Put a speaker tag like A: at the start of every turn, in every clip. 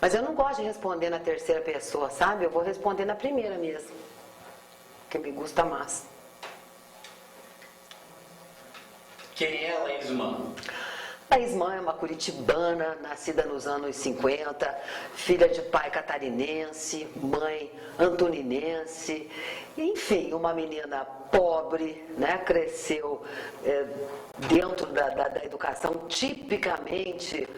A: Mas eu não gosto de responder na terceira pessoa, sabe? Eu vou responder na primeira mesmo, que me gusta mais.
B: Quem é a Laís Mann?
A: Laís Mann é uma curitibana, nascida nos anos 50, filha de pai catarinense, mãe antoninense, enfim, uma menina pobre, né? Cresceu dentro da educação tipicamente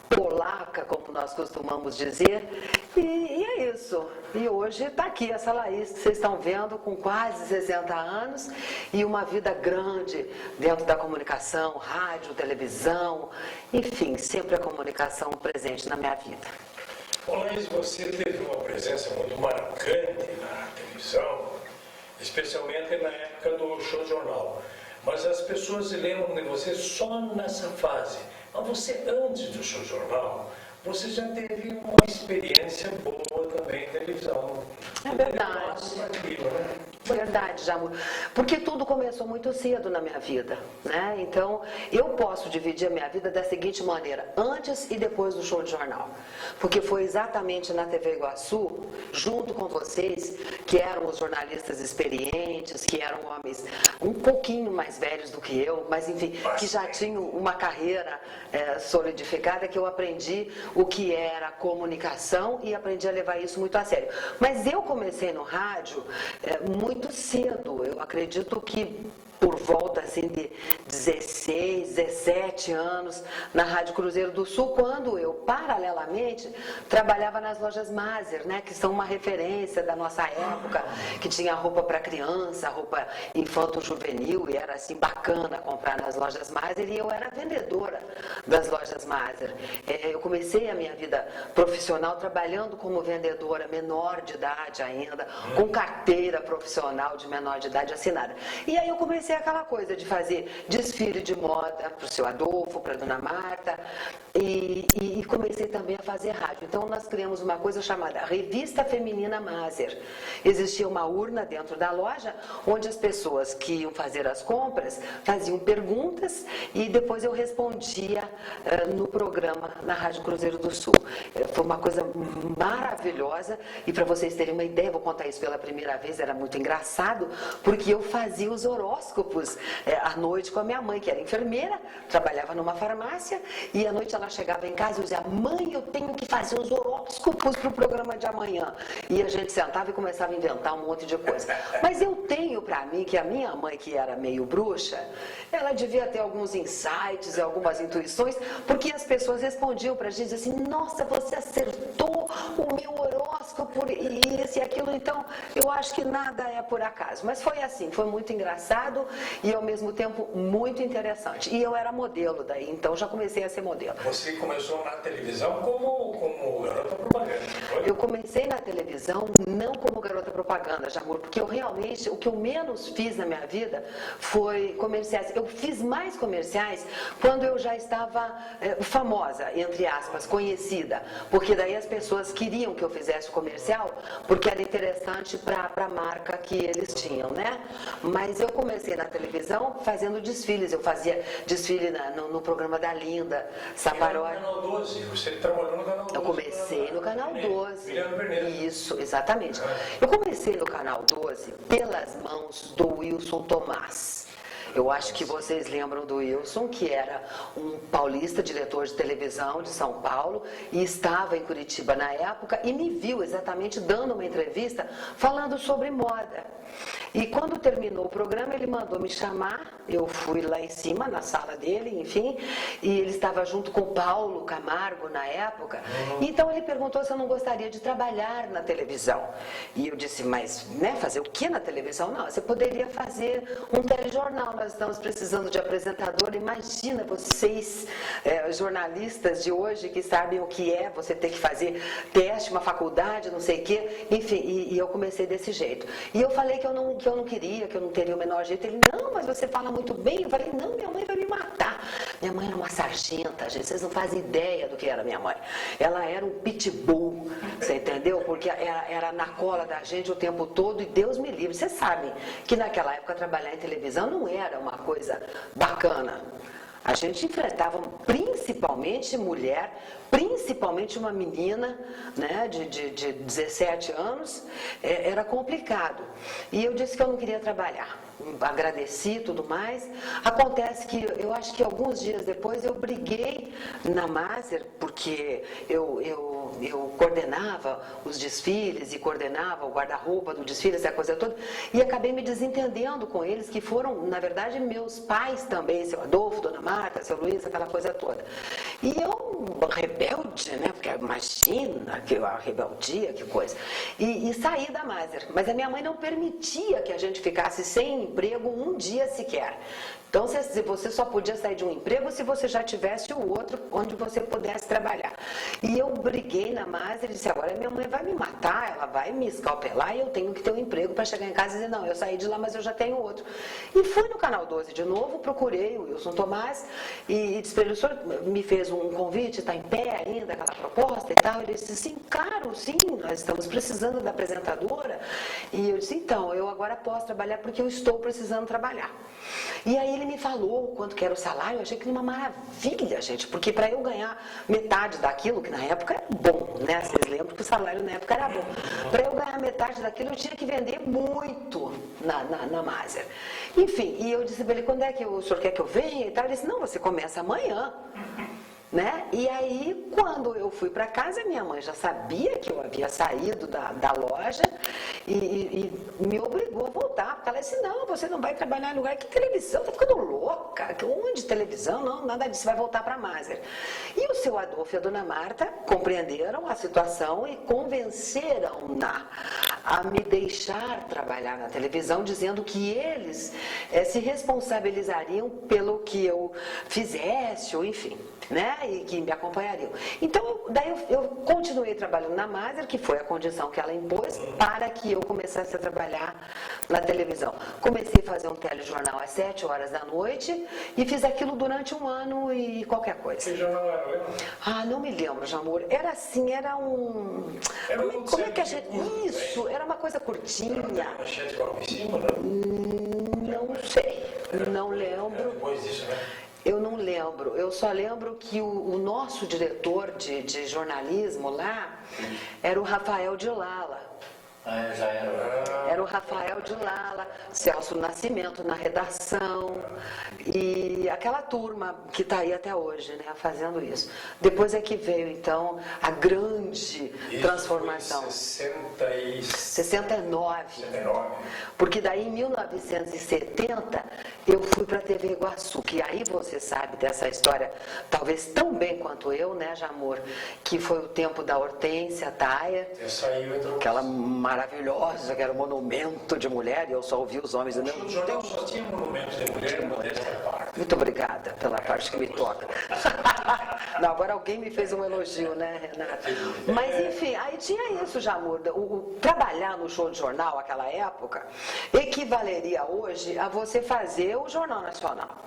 A: polaca, como nós costumamos dizer, e é isso. E hoje está aqui essa Laís que vocês estão vendo, com quase 60 anos e uma vida grande dentro da comunicação, rádio, televisão, enfim, sempre a comunicação presente na minha vida.
C: Laís, você teve uma presença muito marcante na televisão, especialmente na época do Show Jornal. Mas as pessoas se lembram de você só nessa fase. Mas você, antes do Show Jornal, você já teve uma experiência boa também em televisão.
A: É verdade. Verdade, Jamur. Porque tudo começou muito cedo na minha vida, né? Então, eu posso dividir a minha vida da seguinte maneira, antes e depois do Show de Jornal. Porque foi exatamente na TV Iguaçu, junto com vocês, que eram os jornalistas experientes, que eram homens um pouquinho mais velhos do que eu, mas enfim, que já tinham uma carreira solidificada, que eu aprendi o que era comunicação e aprendi a levar isso muito a sério. Mas eu comecei no rádio muito cedo. Eu acredito que por volta assim de 16, 17 anos na Rádio Cruzeiro do Sul, quando eu, paralelamente, trabalhava nas lojas Maser, né, que são uma referência da nossa época, que tinha roupa para criança, roupa infanto-juvenil, e era assim bacana comprar nas lojas Maser, e eu era vendedora das lojas Maser. Eu comecei a minha vida profissional trabalhando como vendedora menor de idade ainda, com carteira profissional de menor de idade assinada. E aí eu comecei aquela coisa de fazer desfile de moda para o seu Adolfo, para a dona Marta, e comecei também a fazer rádio. Então nós criamos uma coisa chamada Revista Feminina Maser. Existia uma urna dentro da loja, onde as pessoas que iam fazer as compras faziam perguntas e depois eu respondia no programa na Rádio Cruzeiro do Sul. Foi uma coisa maravilhosa, e para vocês terem uma ideia, vou contar isso pela primeira vez, era muito engraçado, porque eu fazia os horóscopos à noite com a minha mãe, que era enfermeira, trabalhava numa farmácia, e à noite ela chegava em casa e dizia: mãe, eu tenho que fazer os horóscopos para o programa de amanhã. E a gente sentava e começava a inventar um monte de coisa. Mas eu tenho para mim que a minha mãe, que era meio bruxa, ela devia ter alguns insights, algumas intuições, porque as pessoas respondiam para a gente assim: nossa, você acertou o meu horóscopo e isso e aquilo. Então, eu acho que nada é por acaso. Mas foi assim, foi muito engraçado e ao mesmo tempo muito interessante. E eu era modelo daí, então já comecei a ser modelo.
C: Você começou na televisão como garota propaganda, foi?
A: Eu comecei na televisão não como garota propaganda, Jamur, porque eu realmente, o que eu menos fiz na minha vida foi comerciais. Eu fiz mais comerciais quando eu já estava famosa, entre aspas, conhecida, porque daí as pessoas queriam que eu fizesse o comercial, porque era interessante para a marca que eles tinham, né? Mas eu comecei na televisão fazendo desfiles. Eu fazia desfile no programa da Linda Saparó.
C: No Canal 12, você trabalhou no Canal 12.
A: Eu comecei no Canal 12.
C: Miliano Verneiro.
A: Isso, exatamente. Eu comecei no Canal 12 pelas mãos do Wilson Tomás. Eu acho que vocês lembram do Wilson, que era um paulista, diretor de televisão de São Paulo, e estava em Curitiba na época, e me viu exatamente dando uma entrevista falando sobre moda. E quando terminou o programa, ele mandou me chamar, eu fui lá em cima, na sala dele, enfim, e ele estava junto com o Paulo Camargo na época, então ele perguntou se eu não gostaria de trabalhar na televisão. E eu disse: mas, né, fazer o que na televisão? Não, você poderia fazer um telejornal, nós estamos precisando de apresentador. Imagina vocês, jornalistas de hoje, que sabem o que é você ter que fazer teste, uma faculdade, não sei o quê, enfim, e eu comecei desse jeito. E eu falei que eu não queria, que eu não teria o menor jeito. Ele: não, mas você fala muito bem. Eu falei: não, minha mãe vai me matar. Minha mãe era uma sargenta, gente, vocês não fazem ideia do que era minha mãe. Ela era um pitbull, você entendeu? Porque era na cola da gente o tempo todo, e Deus me livre. Vocês sabem que naquela época trabalhar em televisão não era uma coisa bacana. A gente enfrentava principalmente mulher principalmente uma menina, né, de 17 anos, era complicado. E eu disse que eu não queria trabalhar. Agradeci e tudo mais. Acontece que eu acho que alguns dias depois eu briguei na Maser, porque eu coordenava os desfiles e coordenava o guarda-roupa do desfile, essa coisa toda, e acabei me desentendendo com eles, que foram, na verdade, meus pais também, seu Adolfo, dona Marta, seu Luiz, aquela coisa toda. E eu, rebelde, né, porque imagina a rebeldia, que coisa, e saí da Maser. Mas a minha mãe não permitia que a gente ficasse sem emprego um dia sequer. Então, você só podia sair de um emprego se você já tivesse o outro onde você pudesse trabalhar. E eu briguei na Maser e disse, agora minha mãe vai me matar, ela vai me escalpelar e eu tenho que ter um emprego para chegar em casa e dizer, não, eu saí de lá, mas eu já tenho outro. E fui no Canal 12 de novo, procurei o Wilson Tomás e disse para ele, o senhor me fez um convite, está em pé ainda aquela proposta e tal? Ele disse, sim, claro, sim, nós estamos precisando da apresentadora. E eu disse, então, eu agora posso trabalhar porque eu estou precisando trabalhar. E aí ele me falou quanto que era o salário, eu achei que era uma maravilha, gente, porque para eu ganhar metade daquilo, que na época era bom, né? Vocês lembram que o salário na época era bom. Para eu ganhar metade daquilo, eu tinha que vender muito na Maser. Enfim, e eu disse para ele, quando é que o senhor quer que eu venha e tal? Ele disse, não, você começa amanhã. Né? E aí, quando eu fui para casa, minha mãe já sabia que eu havia saído da loja e me obrigou a voltar, porque ela disse, não, você não vai trabalhar em lugar, que televisão, tá ficando louca, onde televisão, não, nada disso, vai voltar para a Maser. E o seu Adolfo e a dona Marta compreenderam a situação e convenceram-na a me deixar trabalhar na televisão, dizendo que eles se responsabilizariam pelo que eu fizesse, ou enfim, né? E que me acompanhariam. Então, daí eu continuei trabalhando na Maser, que foi a condição que ela impôs, para que eu começasse a trabalhar na televisão. Comecei a fazer um telejornal às 7 horas da noite e fiz aquilo durante um ano e qualquer coisa.
C: Que jornal era, lembra?
A: Ah, não me lembro, Jamur. Era assim, era um... Como é que a gente... Isso, era uma coisa curtinha.
C: Manchete logo em cima, não?
A: Não sei, não lembro.
C: Depois disso, né?
A: Eu não lembro, eu só lembro que o nosso diretor de jornalismo lá era o Rafael de Lala.
B: Ah, já era.
A: Era o Rafael de Lala, Celso Nascimento na redação e aquela turma que está aí até hoje, né, fazendo isso. Depois é que veio, então, a grande transformação.
C: Isso foi
A: 69.
C: 69.
A: Porque daí em 1970 eu fui para a TV Iguaçu, que aí você sabe dessa história, talvez tão bem quanto eu, né, Jamor, que foi o tempo da Hortência Thayer, aquela maravilhosa, que era um monumento de mulher, e eu só ouvi os homens dizendo,
C: O jornal só tinha monumento de mulher, modesta parte.
A: muito obrigada pela parte que me toca. Não, agora alguém me fez um elogio, né, Renata? Mas enfim, aí tinha isso, Jamur. Trabalhar no show de jornal, aquela época, equivaleria hoje a você fazer o Jornal Nacional.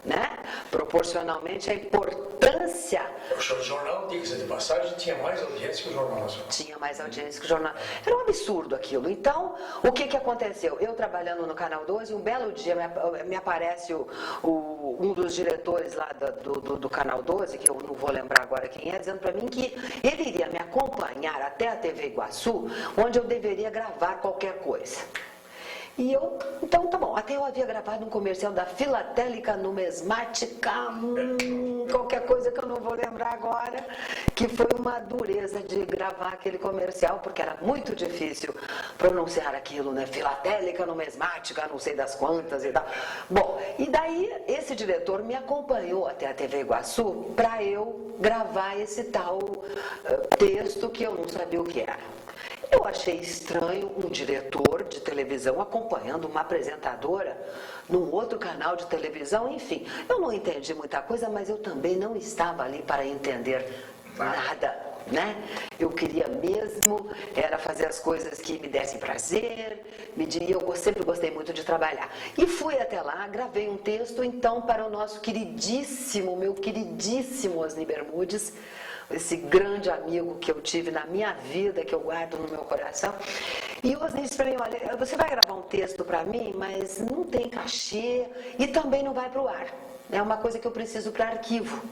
A: Né? Proporcionalmente a importância.
C: O jornal, diga-se de passagem, tinha mais audiência que o Jornal Nacional.
A: Tinha mais audiência que o jornal. Era um absurdo aquilo. Então, o que aconteceu? Eu trabalhando no Canal 12, um belo dia me aparece um dos diretores lá do Canal 12, que eu não vou lembrar agora quem é, dizendo para mim que ele iria me acompanhar até a TV Iguaçu, onde eu deveria gravar qualquer coisa. E eu, então tá bom, até eu havia gravado um comercial da Filatélica Numismática, qualquer coisa que eu não vou lembrar agora, que foi uma dureza de gravar aquele comercial, porque era muito difícil pronunciar aquilo, né? Filatélica Numismática, não sei das quantas e tal. Bom, e daí esse diretor me acompanhou até a TV Iguaçu para eu gravar esse tal texto que eu não sabia o que era. Eu achei estranho um diretor de televisão acompanhando uma apresentadora num outro canal de televisão, enfim. Eu não entendi muita coisa, mas eu também não estava ali para entender nada, né? Eu queria mesmo era fazer as coisas que me dessem prazer, eu sempre gostei muito de trabalhar. E fui até lá, gravei um texto, então, para o nosso queridíssimo, meu queridíssimo Osni Bermudes, esse grande amigo que eu tive na minha vida, que eu guardo no meu coração. E o Osni disse para mim, olha, você vai gravar um texto para mim, mas não tem cachê e também não vai para o ar. É uma coisa que eu preciso para arquivo.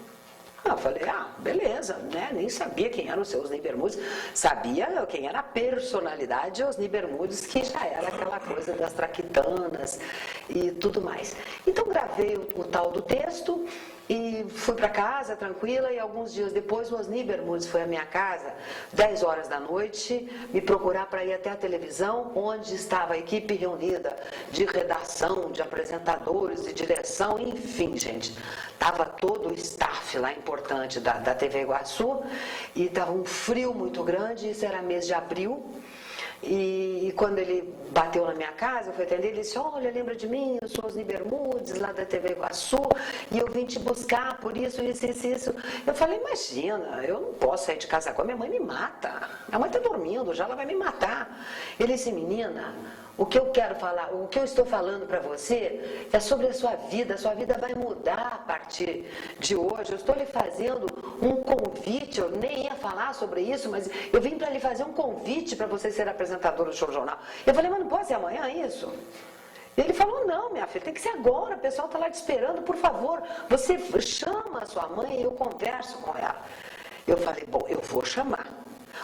A: Eu falei, beleza, né? Nem sabia quem era o seu Osni Bermudes, sabia quem era a personalidade Osni Bermudes, que já era aquela coisa das traquitanas e tudo mais. Então gravei o tal do texto e fui para casa tranquila, e alguns dias depois o Osni Bermudes foi à minha casa, 10 horas da noite, me procurar para ir até a televisão, onde estava a equipe reunida de redação, de apresentadores, de direção, enfim, gente. Estava todo o staff lá importante da TV Iguaçu, e estava um frio muito grande, isso era mês de abril. E quando ele bateu na minha casa, eu fui atender, ele disse, olha, lembra de mim, eu sou Osni Bermudes, lá da TV Iguaçu, e eu vim te buscar por isso. Eu falei, imagina, eu não posso sair de casa agora, minha mãe me mata, minha mãe está dormindo, já ela vai me matar. Ele disse, menina, o que eu quero falar, o que eu estou falando para você é sobre a sua vida vai mudar a partir de hoje. Eu estou lhe fazendo um convite, eu nem ia falar sobre isso, mas eu vim para lhe fazer um convite para você ser apresentador do Show Jornal. Eu falei, mas não pode ser amanhã isso? Ele falou, não, minha filha, tem que ser agora, o pessoal está lá te esperando, por favor, você chama a sua mãe e eu converso com ela. Eu falei, bom, eu vou chamar.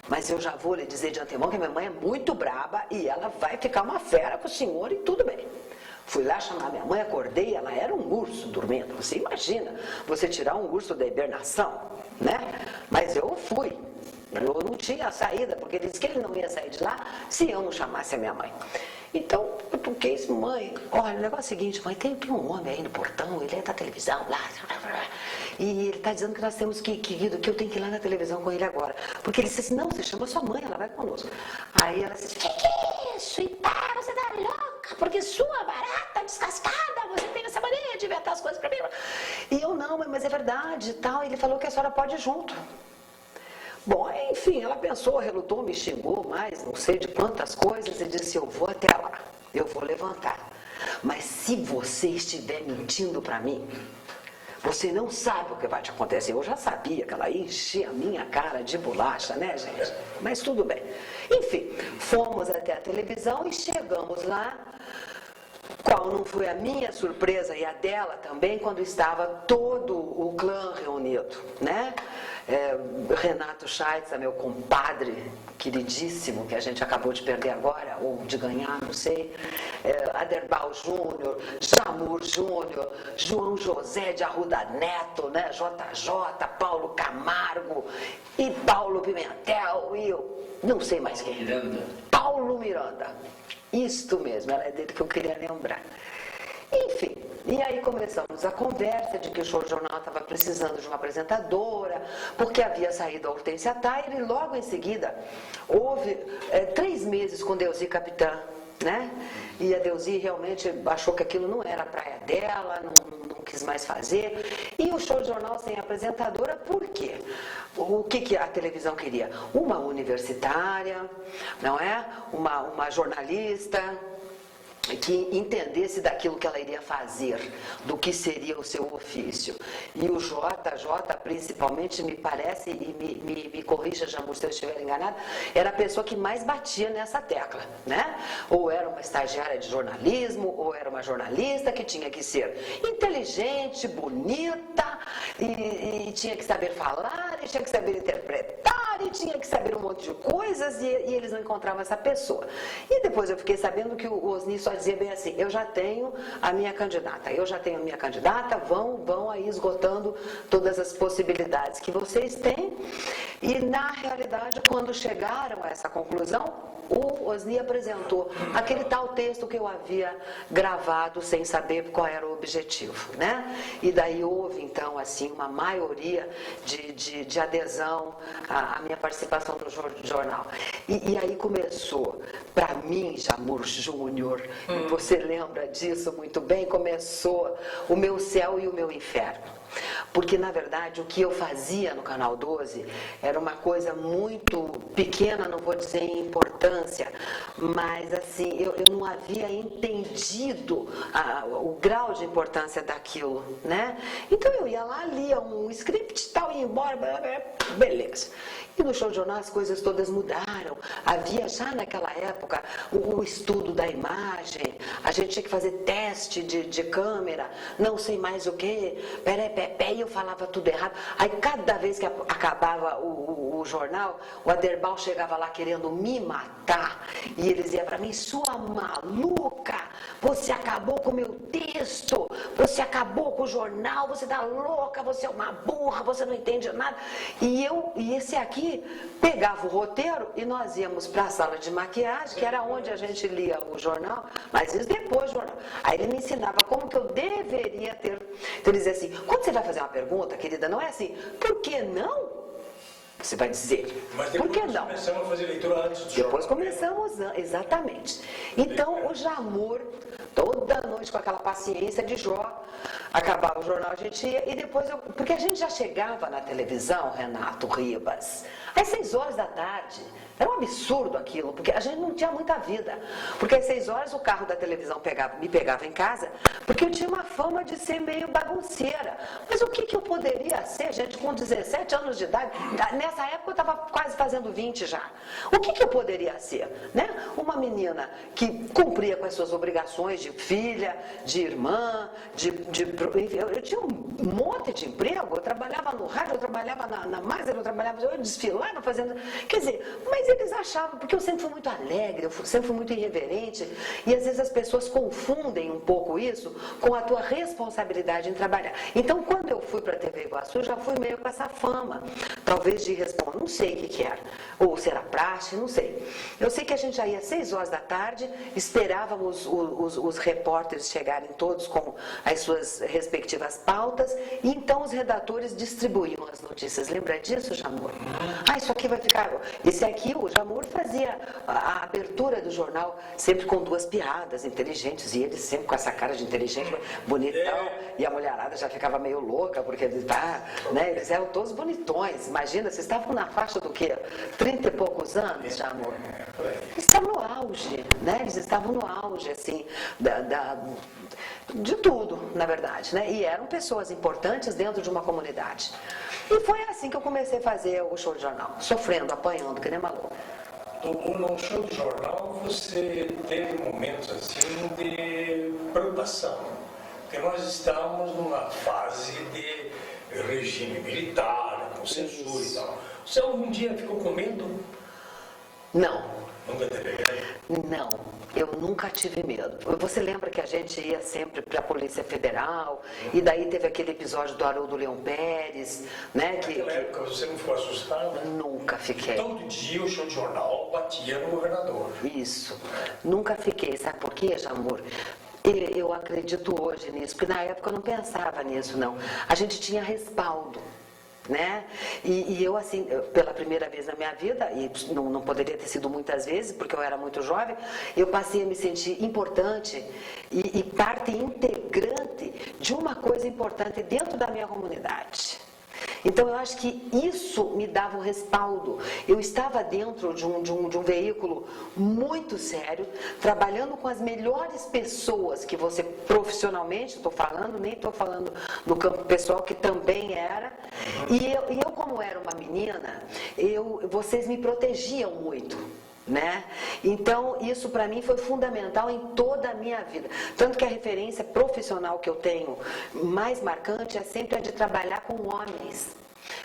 A: Mas eu já vou lhe dizer de antemão que minha mãe é muito braba e ela vai ficar uma fera com o senhor e tudo bem. Fui lá chamar minha mãe, acordei, ela era um urso dormindo. Você imagina, você tirar um urso da hibernação, né? Mas eu fui. Eu não tinha saída, porque ele disse que ele não ia sair de lá se eu não chamasse a minha mãe. Então, eu toquei isso, mãe, olha, o negócio é o seguinte, mãe, tem um homem aí no portão, ele é da televisão, lá, e ele está dizendo que nós temos que eu tenho que ir lá na televisão com ele agora. Porque ele disse assim, não, você chama sua mãe, ela vai conosco. Aí ela disse, que é isso? Você tá louca? Porque sua barata descascada, você tem essa mania de inventar as coisas para mim. E eu, não, mas é verdade e tal. Ele falou que a senhora pode ir junto. Bom, enfim, ela pensou, relutou, me xingou mais, não sei de quantas coisas, e disse, eu vou até lá, eu vou levantar. Mas se você estiver mentindo para mim, você não sabe o que vai te acontecer. Eu já sabia que ela ia encher a minha cara de bolacha, né, gente? Mas tudo bem. Enfim, fomos até a televisão e chegamos lá. Qual não foi a minha surpresa e a dela também, quando estava todo o clã reunido, né? Renato Scheitzer, meu compadre queridíssimo, que a gente acabou de perder agora, ou de ganhar, não sei, Aderbal Júnior, Jamur Júnior, João José de Arruda Neto, né? JJ, Paulo Camargo e Paulo Pimentel e eu não sei mais quem. Paulo Miranda. Isto mesmo, era dele que eu queria lembrar. Enfim, e aí começamos a conversa de que o Show Jornal estava precisando de uma apresentadora, porque havia saído a Hortência Taier, e logo em seguida houve 3 meses com Deusi Capitã, né? E a Deusi realmente achou que aquilo não era a praia dela, não quis mais fazer. E o Show Jornal sem apresentadora, por quê? O que a televisão queria? Uma universitária, não é? Uma jornalista que entendesse daquilo que ela iria fazer, do que seria o seu ofício. E o JJ, principalmente, me parece, e me corrija, Jamur, se eu estiver enganado, era a pessoa que mais batia nessa tecla, né? Ou era uma estagiária de jornalismo, ou era uma jornalista que tinha que ser inteligente, bonita, e tinha que saber falar, e tinha que saber interpretar, e tinha que saber um monte de coisas, e eles não encontravam essa pessoa. E depois eu fiquei sabendo que o Osni só dizia bem assim, eu já tenho a minha candidata, vão aí esgotando todas as possibilidades que vocês têm. E na realidade, quando chegaram a essa conclusão, o Osni apresentou aquele tal texto que eu havia gravado sem saber qual era o objetivo, né? E daí houve então assim uma maioria de adesão à minha participação no jornal. E aí começou, para mim, Jamur Júnior, você lembra disso muito bem, começou o meu céu e o meu inferno. Porque, na verdade, o que eu fazia no Canal 12 era uma coisa muito pequena, não vou dizer em importância, mas, assim, eu não havia entendido o grau de importância daquilo, né? Então, eu ia lá, lia um script e tal, ia embora, beleza. E no Show Jornal as coisas todas mudaram. Havia já naquela época o estudo da imagem, a gente tinha que fazer teste de câmera, não sei mais o que, peraí, pé, e eu falava tudo errado. Aí cada vez que acabava o jornal, o Aderbal chegava lá querendo me matar. E ele dizia para mim, sua maluca, você acabou com o meu texto, você acabou com o jornal, você tá louca, você é uma burra, você não entende nada. E esse aqui pegava o roteiro e nós íamos para a sala de maquiagem, que era onde a gente lia o jornal, mas isso depois do jornal. Aí ele me ensinava como que eu deveria ter. Então ele dizia assim, quando você vai fazer uma pergunta, querida, não é assim, por que não? Você vai dizer,
C: mas
A: por que
C: depois
A: não?
C: começamos a fazer leitura antes do
A: Depois
C: jornal.
A: começamos, exatamente. Então o Jamur, toda noite com aquela paciência de Jó, acabava o jornal, a gente ia, e depois porque a gente já chegava na televisão, Renato Ribas, às 6 horas da tarde. Era um absurdo aquilo, porque a gente não tinha muita vida. Porque às 6 horas o carro da televisão me pegava em casa, porque eu tinha uma fama de ser meio bagunceira. Mas o que eu poderia ser, gente, com 17 anos de idade? Nessa época eu estava quase fazendo 20 já. O que eu poderia ser? Né? Uma menina que cumpria com as suas obrigações de filha, de irmã, eu tinha um monte de emprego, eu trabalhava no rádio, eu trabalhava na Maser, eu desfilava fazendo... Quer dizer, mas eles achavam, porque eu sempre fui muito alegre, eu sempre fui muito irreverente, e às vezes as pessoas confundem um pouco isso com a tua responsabilidade em trabalhar. Então, quando eu fui para a TV Iguaçu, eu já fui meio com essa fama, talvez de responder, não sei o que era, ou se era praxe, não sei. Eu sei que a gente já ia às 6 horas da tarde, esperávamos os repórteres chegarem todos com as suas respectivas pautas, e então os redatores distribuíam as notícias. Lembra disso, Jamur? Isso aqui vai ficar... Esse aqui, o Jamur fazia a abertura do jornal sempre com 2 piadas inteligentes, e ele sempre com essa cara de inteligente, bonitão, e a mulherada já ficava meio louca, porque eles eram todos bonitões. Imagina, vocês estavam na faixa do quê? 30 e poucos anos, Jamur? Eles estavam no auge, né? Eles estavam no auge, assim, de tudo, na verdade, né? E eram pessoas importantes dentro de uma comunidade. E foi assim que eu comecei a fazer o show de jornal, sofrendo, apanhando, que nem maluco.
C: No show de jornal, você teve momentos assim de preocupação, porque nós estávamos numa fase de regime militar, com censura e tal. Você algum dia ficou com medo?
A: Não.
C: Nunca teve medo?
A: Não, eu nunca tive medo. Você lembra que a gente ia sempre para a Polícia Federal, e daí teve aquele episódio do Haroldo Leão Pérez, né?
C: Naquela época você não ficou assustada?
A: Nunca fiquei.
C: Todo dia o show de jornal batia no governador.
A: Isso, nunca fiquei. Sabe por quê, Jamur? Eu acredito hoje nisso, porque na época eu não pensava nisso, não. A gente tinha respaldo. Né? E eu, assim, pela primeira vez na minha vida, e não poderia ter sido muitas vezes, porque eu era muito jovem, eu passei a me sentir importante e parte integrante de uma coisa importante dentro da minha comunidade. Então eu acho que isso me dava um respaldo. Eu estava dentro de um veículo muito sério, trabalhando com as melhores pessoas que você profissionalmente, estou falando, nem estou falando no campo pessoal, que também era. E eu como era uma menina, vocês me protegiam muito. Né? Então, isso para mim foi fundamental em toda a minha vida. Tanto que a referência profissional que eu tenho mais marcante é sempre a de trabalhar com homens.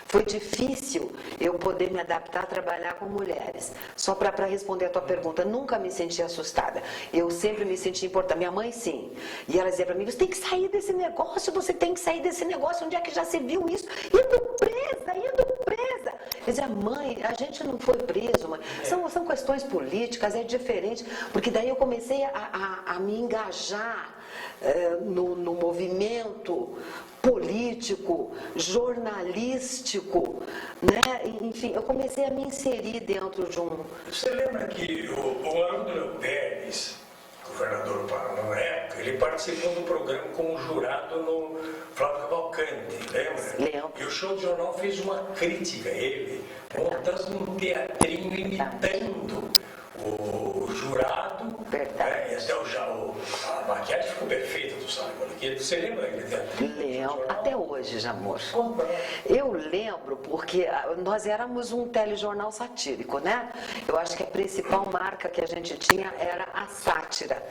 A: Foi difícil eu poder me adaptar a trabalhar com mulheres. Só para responder a tua pergunta, nunca me senti assustada. Eu sempre me senti importante. Minha mãe, sim. E ela dizia para mim, você tem que sair desse negócio, você tem que sair desse negócio. Onde é que já se viu isso? Indo presa. Eu dizia, mãe, a gente não foi preso, mãe. São questões políticas, é diferente. Porque daí eu comecei a me engajar no movimento político, jornalístico, né? Enfim, eu comecei a me inserir dentro de um...
C: Você lembra que o Haroldo Leão Pérez, governador do Paraná na época, ele participou do programa como jurado no Flávio Cavalcante, lembra?
A: Lembro.
C: E o show de jornal fez uma crítica a ele, montando um teatrinho imitando o jurado
A: verdade.
C: A maquiagem ficou perfeita do Sálio Malaquia. Você lembra daquele
A: Lembro, até hoje, Jamor.
C: Como?
A: Eu lembro porque nós éramos um telejornal satírico, né? Eu acho que a principal marca que a gente tinha era a sátira.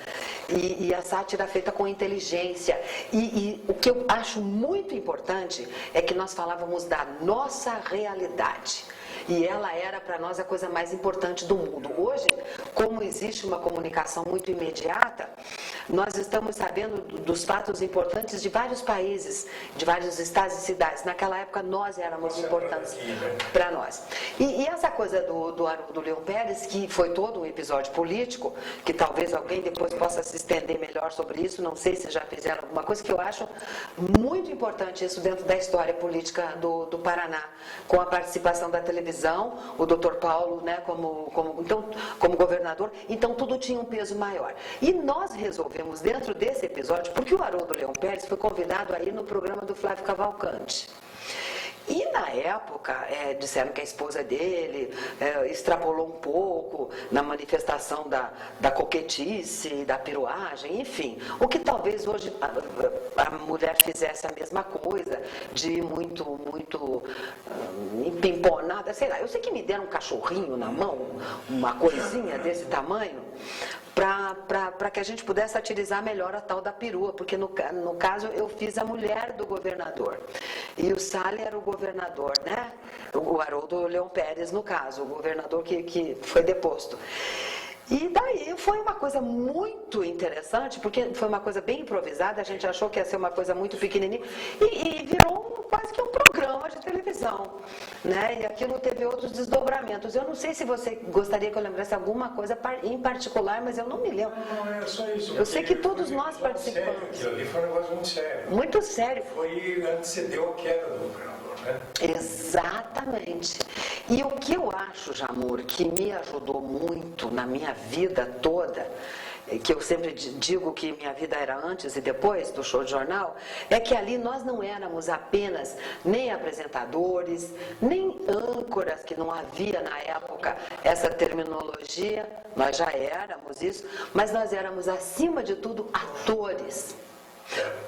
A: E a sátira feita com inteligência. E o que eu acho muito importante é que nós falávamos da nossa realidade. E ela era para nós a coisa mais importante do mundo. Hoje, como existe uma comunicação muito imediata, nós estamos sabendo dos fatos importantes de vários países, de vários estados e cidades. Naquela época nós éramos importantes para nós. E essa coisa do Haroldo Leão Pérez, que foi todo um episódio político, que talvez alguém depois possa se estender melhor sobre isso, não sei se já fizeram alguma coisa, que eu acho muito importante isso dentro da história política do Paraná, com a participação da televisão, o Dr. Paulo, né, como governador, então tudo tinha um peso maior. E nós resolvemos dentro desse episódio, porque o Haroldo Leão Pérez foi convidado aí no programa do Flávio Cavalcante. E na época, disseram que a esposa dele extrapolou um pouco na manifestação da coquetice, da piruagem, enfim. O que talvez hoje a mulher fizesse a mesma coisa, de ir muito empimponada, sei lá. Eu sei que me deram um cachorrinho na mão, uma coisinha desse tamanho, para que a gente pudesse satirizar melhor a tal da perua, porque no caso eu fiz a mulher do governador. E o Sálio era o governador, né? O Haroldo Leão Pérez, no caso, o governador que foi deposto. E daí foi uma coisa muito interessante, porque foi uma coisa bem improvisada, a gente achou que ia ser uma coisa muito pequenininha, e virou quase que um programa de televisão, né? E aquilo teve outros desdobramentos. Eu não sei se você gostaria que eu lembrasse alguma coisa em particular, mas eu não me lembro.
C: Não, é só isso.
A: Eu sei que todos nós participamos.
C: Aquilo ali foi um negócio muito sério.
A: Muito sério.
C: Antecedeu a queda do governador, né?
A: Exatamente. E o que eu acho, Jamur, que me ajudou muito na minha vida toda, que eu sempre digo que minha vida era antes e depois do show de jornal, é que ali nós não éramos apenas nem apresentadores, nem âncoras, que não havia na época essa terminologia, nós já éramos isso, mas nós éramos, acima de tudo, atores.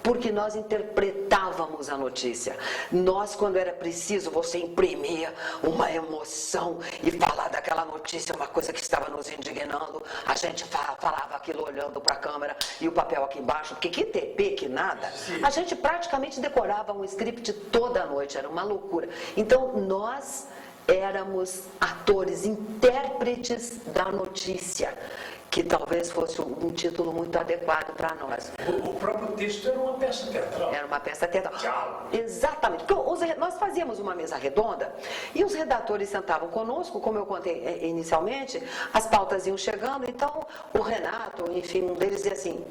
A: Porque nós interpretávamos a notícia. Nós, quando era preciso, você imprimia uma emoção e falar daquela notícia, uma coisa que estava nos indignando, a gente falava aquilo olhando para a câmera e o papel aqui embaixo, porque que TP, que nada, a gente praticamente decorava um script toda noite, era uma loucura. Então, nós éramos atores, intérpretes da notícia, que talvez fosse um título muito adequado para nós.
C: O próprio texto era uma peça teatral.
A: Era uma peça teatral.
C: Tchau.
A: Exatamente. Porque nós fazíamos uma mesa redonda e os redatores sentavam conosco, como eu contei inicialmente, as pautas iam chegando, então o Renato, enfim, um deles dizia assim,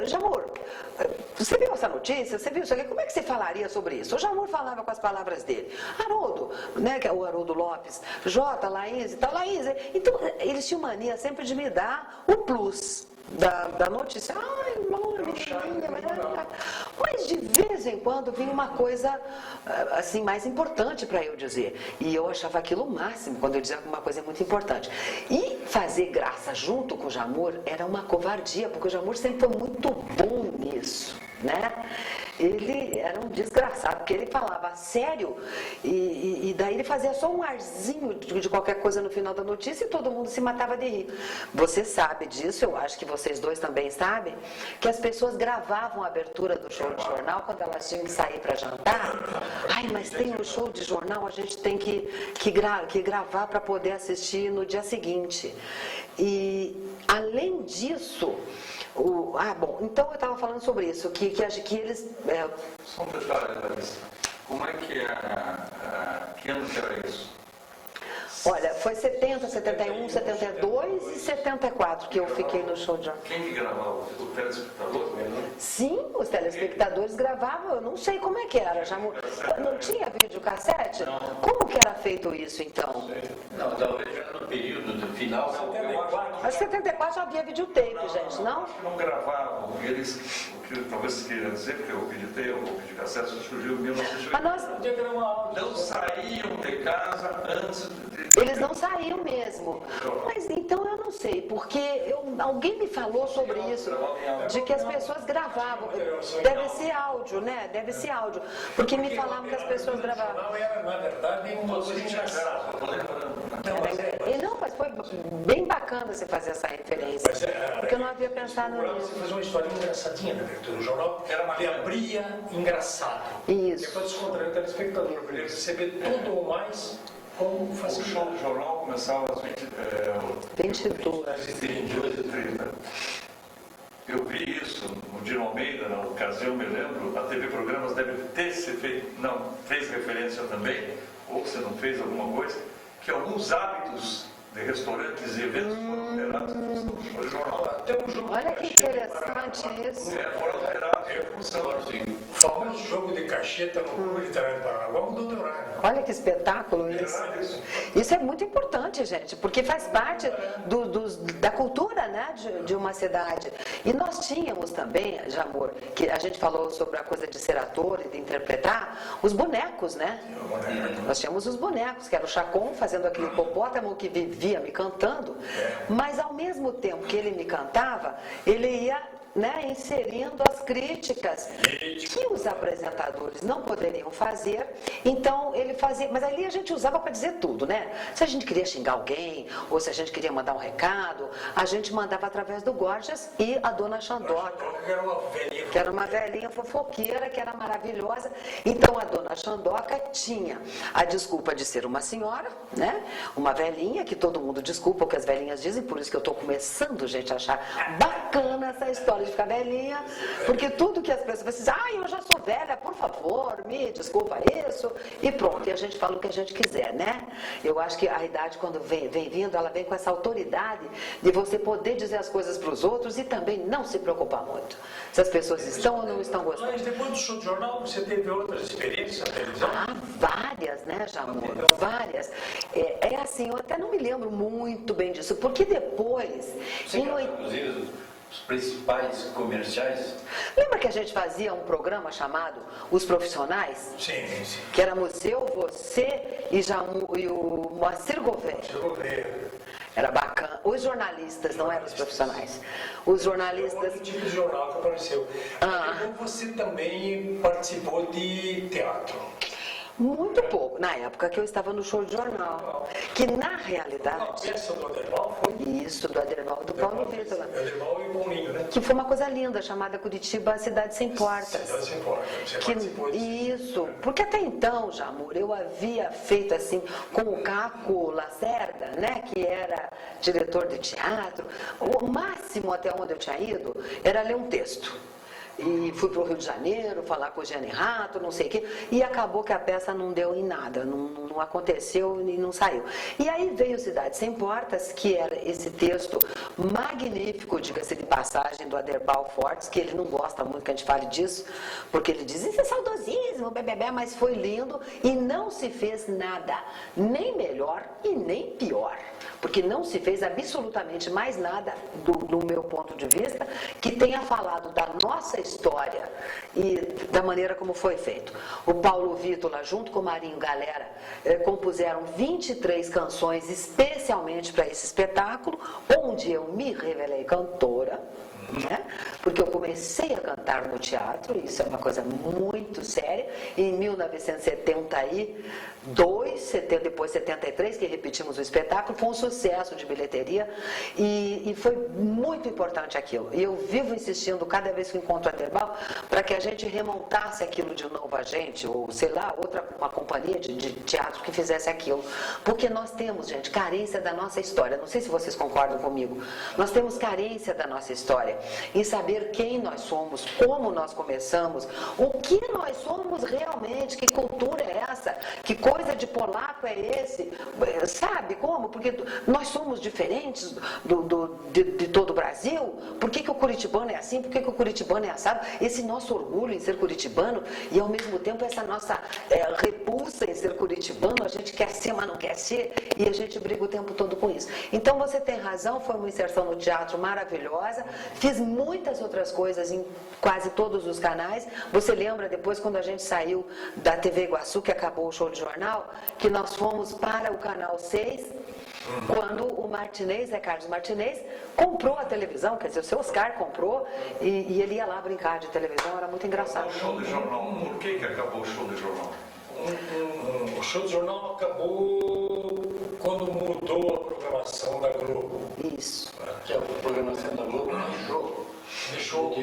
A: Jamur, você viu essa notícia? Você viu isso aqui? Como é que você falaria sobre isso? O Jamur falava com as palavras dele. Haroldo, né, que é o Haroldo Lopes, Jota, Laís e tal, Laís. Então, eles tinham mania sempre de me dar o plus da notícia. Ai, mas de vez em quando vinha uma coisa assim mais importante para eu dizer. E eu achava aquilo o máximo quando eu dizia alguma coisa muito importante. E fazer graça junto com o Jamur era uma covardia, porque o Jamur sempre foi muito bom nisso, né? Ele era um desgraçado, porque ele falava sério e daí ele fazia só um arzinho de qualquer coisa no final da notícia e todo mundo se matava de rir. Você sabe disso, eu acho que vocês dois também sabem, que as pessoas gravavam a abertura do show de jornal quando elas tinham que sair para jantar. Ai, mas tem um show de jornal, a gente tem que gravar para poder assistir no dia seguinte. E, além disso... bom, então eu estava falando sobre isso, que eles...
D: Só um detalhe, Larissa. Como é que que ano que era isso?
A: Olha, foi 70, 71, 72 e 74 que eu fiquei no show de jornal.
D: Quem que gravava? O telespectador?
A: Sim, os telespectadores gravavam, eu não sei como é que era, não tinha videocassete? Como que era feito isso então?
B: Não, talvez já no período do final.
A: Mas 74 já havia videotape, gente, não?
D: Acho que não gravavam. Eles, o que talvez se queira dizer, porque o videotape ou o videocassete surgiu em 1980.
A: Mas nós...
D: Não saíam de casa antes de
A: Eles não saíam mesmo. Mas então eu não sei, porque alguém me falou sobre isso, de que as pessoas gravavam. Deve ser áudio, né? Deve ser áudio. Porque me falavam que as pessoas gravavam.
C: Era, na verdade, uma coisa engraçada.
A: Não, mas foi bem bacana você fazer essa referência. Porque eu não havia pensado nisso.
C: Você fazia uma história engraçadinha na abertura do jornal. Ele abria engraçado.
A: Isso.
C: É para descontrair o telespectador, para ele receber tudo ou mais como
D: O
C: facilidade.
D: show do jornal começava às
A: 22.
D: 22h30. Eu vi isso no Dino Almeida, na ocasião, me lembro, a TV Programas deve ter se feito, não, fez referência também, ou se não fez alguma coisa, que alguns hábitos de restaurantes e eventos foram alterados no jornal.
C: Até um jogo
A: Olha
C: de
A: que
C: cacheta
A: interessante isso.
D: Foram alterados.
C: O famoso jogo de cacheta no Clube Literário do Paranaguá mudou de horário.
A: Olha que espetáculo isso. Isso é muito importante, gente, porque faz parte da cultura, né, de uma cidade. E nós tínhamos também, Jamor, que a gente falou sobre a coisa de ser ator e de interpretar, os bonecos, né? Nós tínhamos os bonecos, que era o Chacon fazendo aquele hipopótamo que vivia me cantando, mas ao mesmo tempo que ele me cantava, ele ia, né, inserindo as críticas que os apresentadores não poderiam fazer. Então ele fazia, mas ali a gente usava para dizer tudo, né? Se a gente queria xingar alguém, ou se a gente queria mandar um recado, a gente mandava através do Gorgias e a dona Xandoca, que era uma velhinha fofoqueira, que era maravilhosa. Então a dona Xandoca tinha a desculpa de ser uma senhora, né? Uma velhinha, que todo mundo desculpa o que as velhinhas dizem, por isso que eu estou começando, gente, a achar bacana essa história de ficar velhinha, porque tudo que as pessoas dizem, eu já sou velha, por favor, me desculpa isso, e pronto, e a gente fala o que a gente quiser, né? Eu acho que a idade, quando vem vindo, ela vem com essa autoridade de você poder dizer as coisas para os outros e também não se preocupar muito se as pessoas estão ou não estão gostando.
C: Mas depois do show de jornal, você teve outras experiências na televisão?
A: Várias, né, Jamor? Várias. É assim, eu até não me lembro muito bem disso, porque depois...
B: Você quer traduzir os principais comerciais?
A: Lembra que a gente fazia um programa chamado Os Profissionais?
C: Sim, sim.
A: Que éramos eu, você e o Moacir Gouveia. Era bacana. Os jornalistas, não eram os profissionais. Os jornalistas...
C: Outro tipo de jornal que apareceu. Então você também participou de teatro.
A: Muito pouco. Na época que eu estava no show de jornal. Que na
C: A
A: realidade...
C: peça do Aderbal foi
A: Isso, do Aderbal, do Paulo Vitor.
C: Aderbal e Paulinho, né?
A: Que foi uma coisa linda, chamada Curitiba Cidade Sem Portas.
C: Cidade Sem Portas. Você participou disso.
A: Isso, porque até então, Jamor, eu havia feito assim com o Caco Lacerda, né, que era diretor de teatro. O máximo até onde eu tinha ido era ler um texto. E fui para o Rio de Janeiro falar com o Gianni Rato, não sei o quê, e acabou que a peça não deu em nada, não aconteceu e não saiu. E aí veio Cidade Sem Portas, que era esse texto magnífico, diga-se de passagem, do Aderbal Fortes, que ele não gosta muito que a gente fale disso, porque ele diz, isso é saudosismo, bebê, mas foi lindo e não se fez nada, nem melhor e nem pior. Porque não se fez absolutamente mais nada, do meu ponto de vista, que tenha falado da nossa história e da maneira como foi feito. O Paulo Vítola, junto com o Marinho Galera, compuseram 23 canções especialmente para esse espetáculo, onde eu me revelei cantora, né? Porque eu comecei a cantar no teatro, isso é uma coisa muito séria, em 1972, depois 73, que repetimos o espetáculo, foi um sucesso de bilheteria e foi muito importante aquilo. E eu vivo insistindo cada vez que encontro a Aderbal para que a gente remontasse aquilo de novo a gente, ou sei lá, uma companhia de teatro que fizesse aquilo. Porque nós temos, gente, carência da nossa história. Não sei se vocês concordam comigo. Nós temos carência da nossa história em saber quem nós somos, como nós começamos, o que nós somos realmente, que cultura é essa, que coisa de polaco é esse, sabe como? Porque nós somos diferentes de todo o Brasil. Por que o curitibano é assim? Por que o curitibano é assado? Esse nosso orgulho em ser curitibano e ao mesmo tempo essa nossa repulsa em ser curitibano, a gente quer ser, mas não quer ser, e a gente briga o tempo todo com isso. Então você tem razão, foi uma inserção no teatro maravilhosa. Fiz muitas outras coisas em quase todos os canais. Você lembra depois quando a gente saiu da TV Iguaçu, que acabou o show de jornal, que nós fomos para o canal 6, quando o Martinez, Carlos Martinez, comprou a televisão, quer dizer, o seu Oscar comprou e ele ia lá brincar de televisão, era muito engraçado.
D: O show de jornal, por que acabou o show de jornal?
C: O show de jornal acabou quando mudou a programação da Globo.
A: Isso.
E: Que a programação da Globo deixou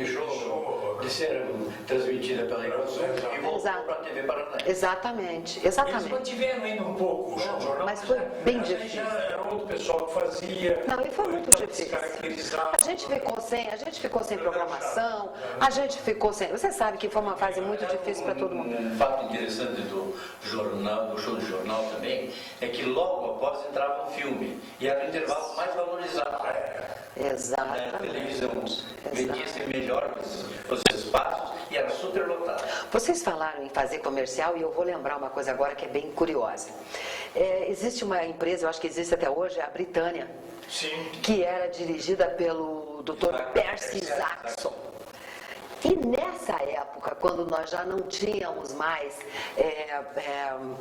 E: de ser transmitida pela Iguaçu e voltou para a TV Paranaense.
A: Exatamente,
C: Eles
A: exatamente.
C: mantiveram ainda um pouco o show de jornal,
A: Mas foi bem
C: aí
A: difícil.
C: já era outro pessoal que fazia.
A: Não, e foi muito
C: então,
A: difícil.
C: descaracterizado.
A: A gente ficou sem programação, a gente ficou sem... Você sabe que foi uma fase muito difícil para todo mundo.
E: Um fato interessante do jornal, do show de jornal também, é que logo após entrava um filme e era o intervalo mais valorizado. Na
A: Exatamente.
E: televisão vendia-se melhor os espaços e era super lotado.
A: Vocês falaram em fazer comercial e eu vou lembrar uma coisa agora que é bem curiosa. Existe uma empresa, eu acho que existe até hoje, a Britânia,
C: Sim.
A: que era dirigida pelo Dr. Percy Jackson. E nessa época, quando nós já não tínhamos mais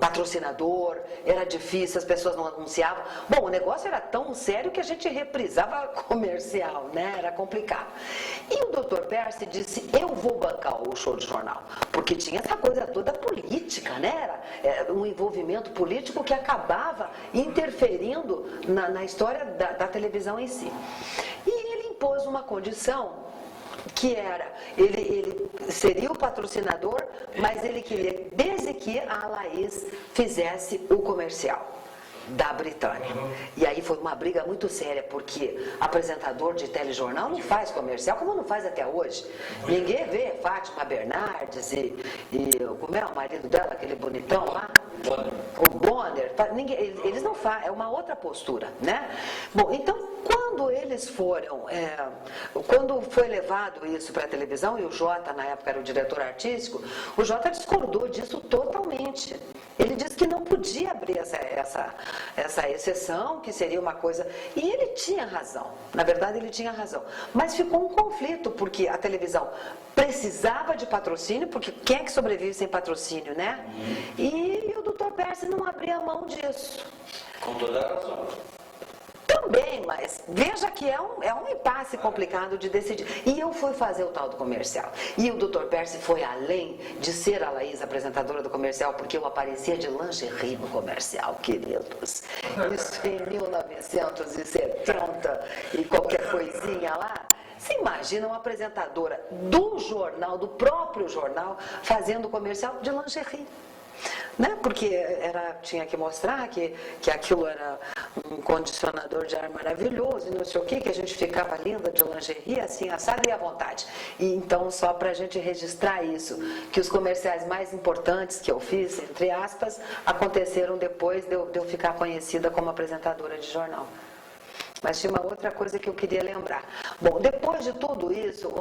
A: patrocinador, era difícil, as pessoas não anunciavam. Bom, o negócio era tão sério que a gente reprisava comercial, né? Era complicado. E o Dr. Percy disse, eu vou bancar o show de jornal. Porque tinha essa coisa toda política, né? Era um envolvimento político que acabava interferindo na história da televisão em si. E ele impôs uma condição que era, ele seria o patrocinador, mas ele queria desde que a Laís fizesse o comercial da Britânia. E aí foi uma briga muito séria, porque apresentador de telejornal não faz comercial, como não faz até hoje. Ninguém vê Fátima Bernardes e como é o marido dela, aquele bonitão lá? O Bonner. Eles não fazem, é uma outra postura, né? Bom, então, quando eles foram, quando foi levado isso para a televisão, e o Jota, na época, era o diretor artístico, o Jota discordou disso totalmente. Ele disse que não podia abrir essa exceção, que seria uma coisa... E ele tinha razão, na verdade ele tinha razão. Mas ficou um conflito, porque a televisão precisava de patrocínio, porque quem é que sobrevive sem patrocínio, né? E o Dr. Percy não abria mão disso.
E: Com toda a razão.
A: Também, mas veja que é um impasse complicado de decidir. E eu fui fazer o tal do comercial. E o Dr. Percy foi além de ser a Laís apresentadora do comercial, porque eu aparecia de lingerie no comercial, queridos. Isso em 1970 e qualquer coisinha lá. Você imagina uma apresentadora do jornal, do próprio jornal, fazendo comercial de lingerie. Né? Porque tinha que mostrar que aquilo era um condicionador de ar maravilhoso e não sei o que a gente ficava linda de lingerie, assim, assada e à vontade. E então, só para a gente registrar isso, que os comerciais mais importantes que eu fiz, entre aspas, aconteceram depois de eu ficar conhecida como apresentadora de jornal. Mas tinha uma outra coisa que eu queria lembrar. Bom, depois de tudo isso,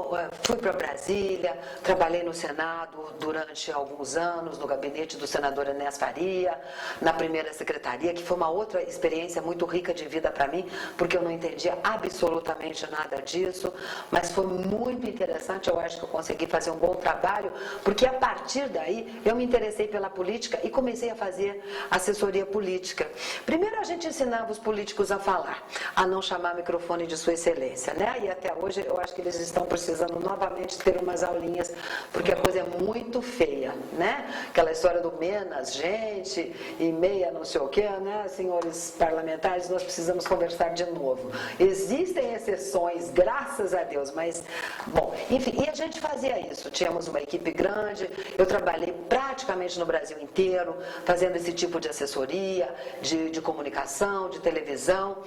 A: fui para Brasília, trabalhei no Senado durante alguns anos, no gabinete do senador Enéas Faria, na primeira secretaria, que foi uma outra experiência muito rica de vida para mim, porque eu não entendia absolutamente nada disso, mas foi muito interessante, eu acho que eu consegui fazer um bom trabalho, porque a partir daí eu me interessei pela política e comecei a fazer assessoria política. Primeiro a gente ensinava os políticos a falar, a não chamar microfone de sua excelência, né? E até hoje eu acho que eles estão precisando novamente ter umas aulinhas, porque a coisa é muito feia, né? Aquela história do menos gente e meia não sei o quê, né? Senhores parlamentares, nós precisamos conversar de novo. Existem exceções, graças a Deus, mas, bom, enfim, e a gente fazia isso. Tínhamos uma equipe grande, eu trabalhei praticamente no Brasil inteiro, fazendo esse tipo de assessoria, de comunicação, de televisão,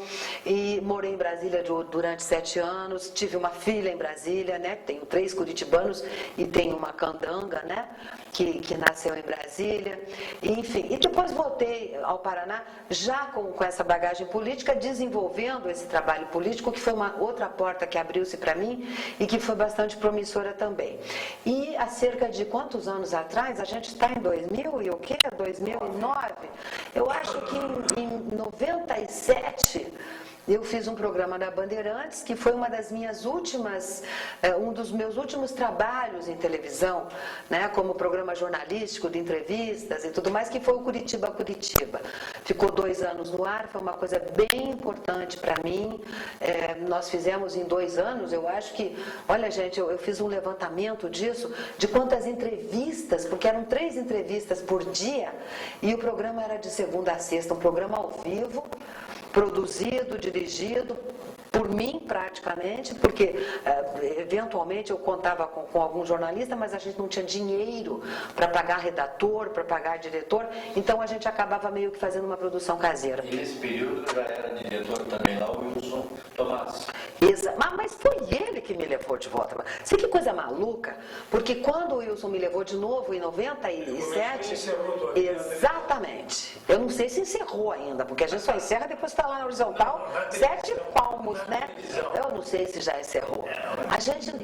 A: e morei em Brasília durante 7 anos, tive uma filha em Brasília, né? Tenho 3 curitibanos e tenho uma candanga, né? Que nasceu em Brasília, enfim. E depois voltei ao Paraná, já com essa bagagem política, desenvolvendo esse trabalho político, que foi uma outra porta que abriu-se para mim e que foi bastante promissora também. E há cerca de quantos anos atrás, a gente está em 2000 e o quê? 2009? Eu acho que em 97... eu fiz um programa na Bandeirantes, que foi uma das minhas últimas, um dos meus últimos trabalhos em televisão, né, como programa jornalístico de entrevistas e tudo mais, que foi o Curitiba Curitiba. Ficou 2 anos no ar, foi uma coisa bem importante para mim. Nós fizemos em 2 anos, eu acho que, olha gente, eu fiz um levantamento disso, de quantas entrevistas, porque eram 3 entrevistas por dia, e o programa era de segunda a sexta, um programa ao vivo, produzido, dirigido por mim praticamente, porque eventualmente eu contava com algum jornalista, mas a gente não tinha dinheiro para pagar redator, para pagar diretor, então a gente acabava meio que fazendo uma produção caseira.
E: E nesse período já era diretor também lá, o Wilson Tomás.
A: Mas foi ele que me levou de volta. Sei que coisa maluca, porque quando o Wilson me levou de novo em 97, exatamente, eu não sei se encerrou ainda, porque a gente só encerra depois que está lá na horizontal, 7 palmos, né? Eu não sei se já encerrou.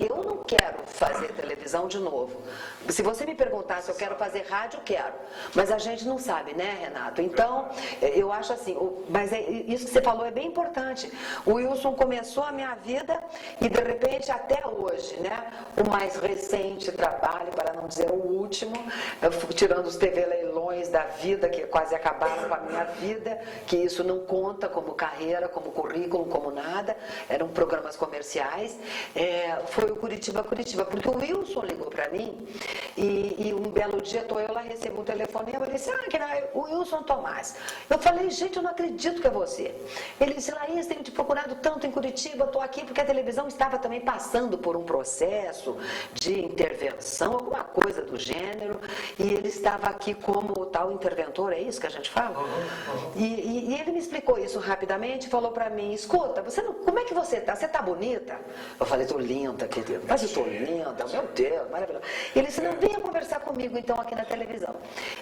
A: Eu não quero fazer televisão de novo. Se você me perguntar se eu quero fazer rádio, eu quero. Mas a gente não sabe, né, Renato? Então, eu acho assim, mas isso que você falou é bem importante. O Wilson começou a minha vida e, de repente, até hoje, né? O mais recente trabalho, para não dizer o último, tirando os TV leilões da vida, que quase acabaram com a minha vida, que isso não conta como carreira, como currículo, como nada, eram programas comerciais, foi o Curitiba Curitiba, porque o Wilson ligou para mim e um belo dia estou eu lá, recebo um telefonema, ele disse, o Wilson Tomás. Eu falei, gente, eu não acredito que é você. Ele disse, Laís, tenho te procurado tanto em Curitiba, estou aqui porque a televisão estava também passando por um processo de intervenção, alguma coisa do gênero, e ele estava aqui como tal interventor, é isso que a gente fala? E ele me explicou isso rapidamente, falou para mim, escuta, como é que você está? Você está bonita? Eu falei, estou linda, querido, mas eu estou linda, meu Deus, maravilhoso. Ele disse, não, venha conversar comigo então aqui na televisão.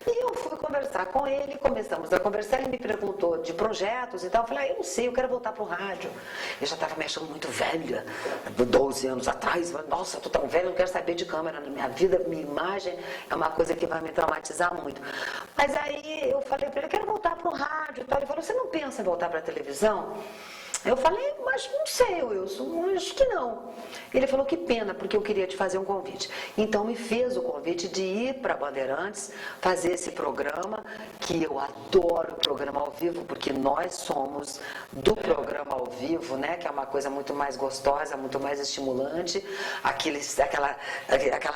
A: E eu fui conversar com ele, começamos a conversar, ele me perguntou de projetos e tal, eu falei, eu não sei, eu quero voltar para o rádio. Eu já estava me achando muito velha, 12 anos atrás, nossa, estou tão velha, não quero saber de câmera na minha vida, minha imagem é uma coisa que vai me traumatizar muito. Mas aí eu falei para ele, eu quero voltar para o rádio e tal. Ele falou, você não pensa em voltar para a televisão? Eu falei, mas não sei, Wilson, acho que não. Ele falou, que pena, porque eu queria te fazer um convite. Então me fez o convite de ir para Bandeirantes, fazer esse programa, que eu adoro o programa ao vivo, porque nós somos do programa ao vivo, né? Que é uma coisa muito mais gostosa, muito mais estimulante, aquela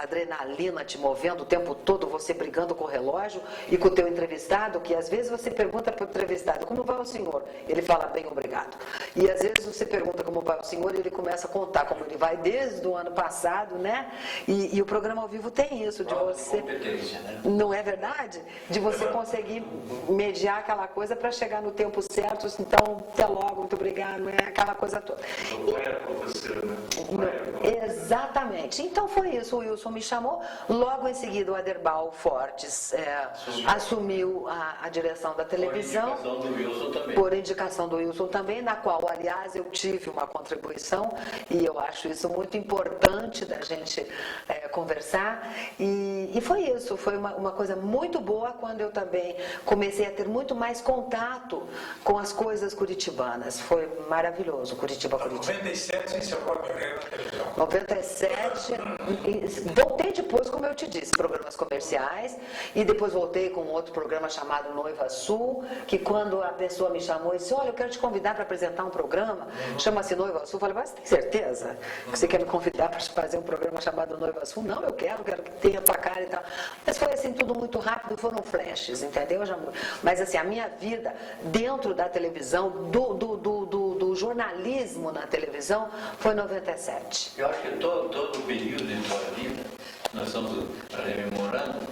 A: adrenalina te movendo o tempo todo, você brigando com o relógio e com o teu entrevistado, que às vezes você pergunta para o entrevistado, como vai o senhor? Ele fala, bem, obrigado. E às vezes você pergunta como vai o senhor e ele começa a contar como ele vai desde o ano passado, né? E o programa ao vivo tem isso, de você...
E: competência, né?
A: Não é verdade? De você conseguir mediar aquela coisa para chegar no tempo certo, então, até logo, muito obrigado, é aquela coisa toda.
D: Vai acontecer, né?
A: Exatamente. Então foi isso, o Wilson me chamou, logo em seguida o Aderbal Fortes assumiu a direção da televisão.
E: Por indicação do Wilson também.
A: Por indicação do Wilson também, na qual, aliás, eu tive uma contribuição e eu acho isso muito importante da gente conversar. E foi isso, foi uma coisa muito boa quando eu também comecei a ter muito mais contato com as coisas curitibanas. Foi maravilhoso, Curitiba.
C: 97 sem seu próprio programa na televisão.
A: 97, voltei depois, como eu te disse, programas comerciais, e depois voltei com outro programa chamado Noiva Sul, que quando a pessoa me chamou e disse, olha, eu quero te convidar para apresentar um programa, chama-se Noiva Sul. Eu falei, mas você tem certeza que você quer me convidar para fazer um programa chamado Noiva Sul? Não, eu quero que tenha a tua cara e tal. Mas foi assim, tudo muito rápido, foram flashes, entendeu? Mas assim, a minha vida dentro da televisão, do jornalismo na televisão, foi 97.
E: Eu acho que todo o período de tua vida, nós estamos rememorando,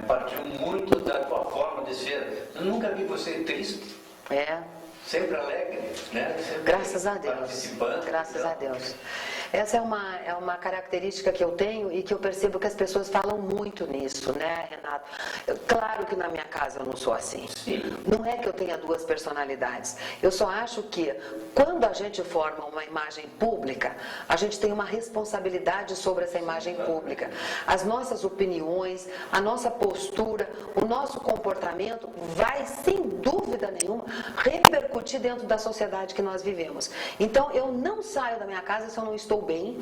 E: partiu muito da tua forma de ser. Eu nunca vi você triste. Sempre alegre, né? Sempre
A: graças a Deus.
E: Participando.
A: Graças a Deus. Essa é uma característica que eu tenho e que eu percebo que as pessoas falam muito nisso, né, Renato? Claro que na minha casa eu não sou assim.
E: Sim.
A: Não é que eu tenha duas personalidades. Eu só acho que quando a gente forma uma imagem pública, a gente tem uma responsabilidade sobre essa imagem pública. As nossas opiniões, a nossa postura, o nosso comportamento vai, sem dúvida nenhuma, repercutir refletir dentro da sociedade que nós vivemos. Então, eu não saio da minha casa se eu não estou bem.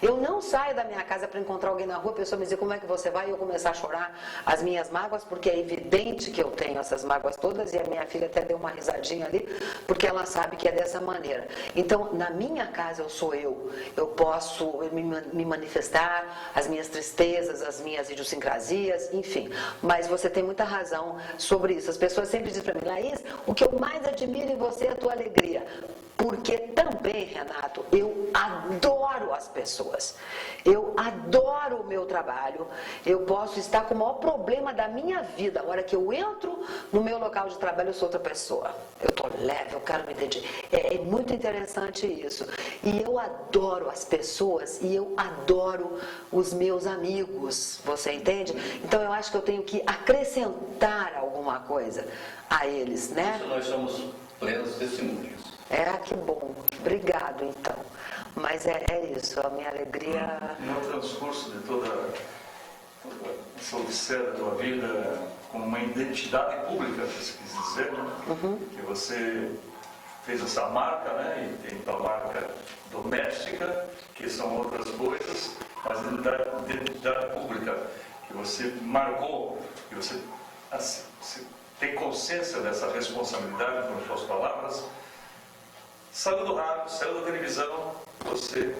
A: Eu não saio da minha casa para encontrar alguém na rua, a pessoa me dizer como é que você vai, e eu começar a chorar as minhas mágoas, porque é evidente que eu tenho essas mágoas todas, e a minha filha até deu uma risadinha ali, porque ela sabe que é dessa maneira. Então, na minha casa eu sou eu posso me manifestar, as minhas tristezas, as minhas idiosincrasias, enfim. Mas você tem muita razão sobre isso. As pessoas sempre dizem para mim, Laís, o que eu mais admiro em você é a tua alegria. Porque também, Renato, eu adoro as pessoas. Eu adoro o meu trabalho. Eu posso estar com o maior problema da minha vida. A hora que eu entro no meu local de trabalho, eu sou outra pessoa. Eu estou leve, eu quero me dedicar. É muito interessante isso. E eu adoro as pessoas e eu adoro os meus amigos. Você entende? Então eu acho que eu tenho que acrescentar alguma coisa a eles, né?
E: Isso nós somos plenos testemunhos.
A: Que bom. Obrigado, então. Mas é isso, a minha alegria...
D: No transcurso de toda essa odisseia da tua vida, como uma identidade pública, se quis dizer, que você fez essa marca, né? E tem tua marca doméstica, que são outras coisas, mas identidade pública, que você marcou, que você tem consciência dessa responsabilidade, com as suas palavras. Saiu do rádio, saiu da televisão, você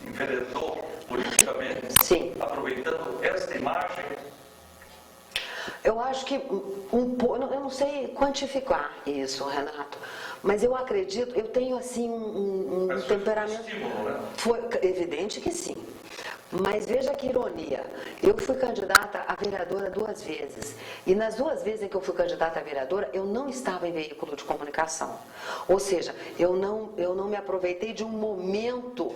D: enveredou politicamente.
A: Sim.
D: Aproveitando esta imagem.
A: Eu acho que eu não sei quantificar isso, Renato, mas eu acredito, eu tenho assim um temperamento.
D: Estímulo, né?
A: Foi evidente que sim. Mas veja que ironia, eu fui candidata a vereadora 2 vezes, e nas 2 vezes em que eu fui candidata a vereadora, eu não estava em veículo de comunicação. Ou seja, eu não me aproveitei de um momento,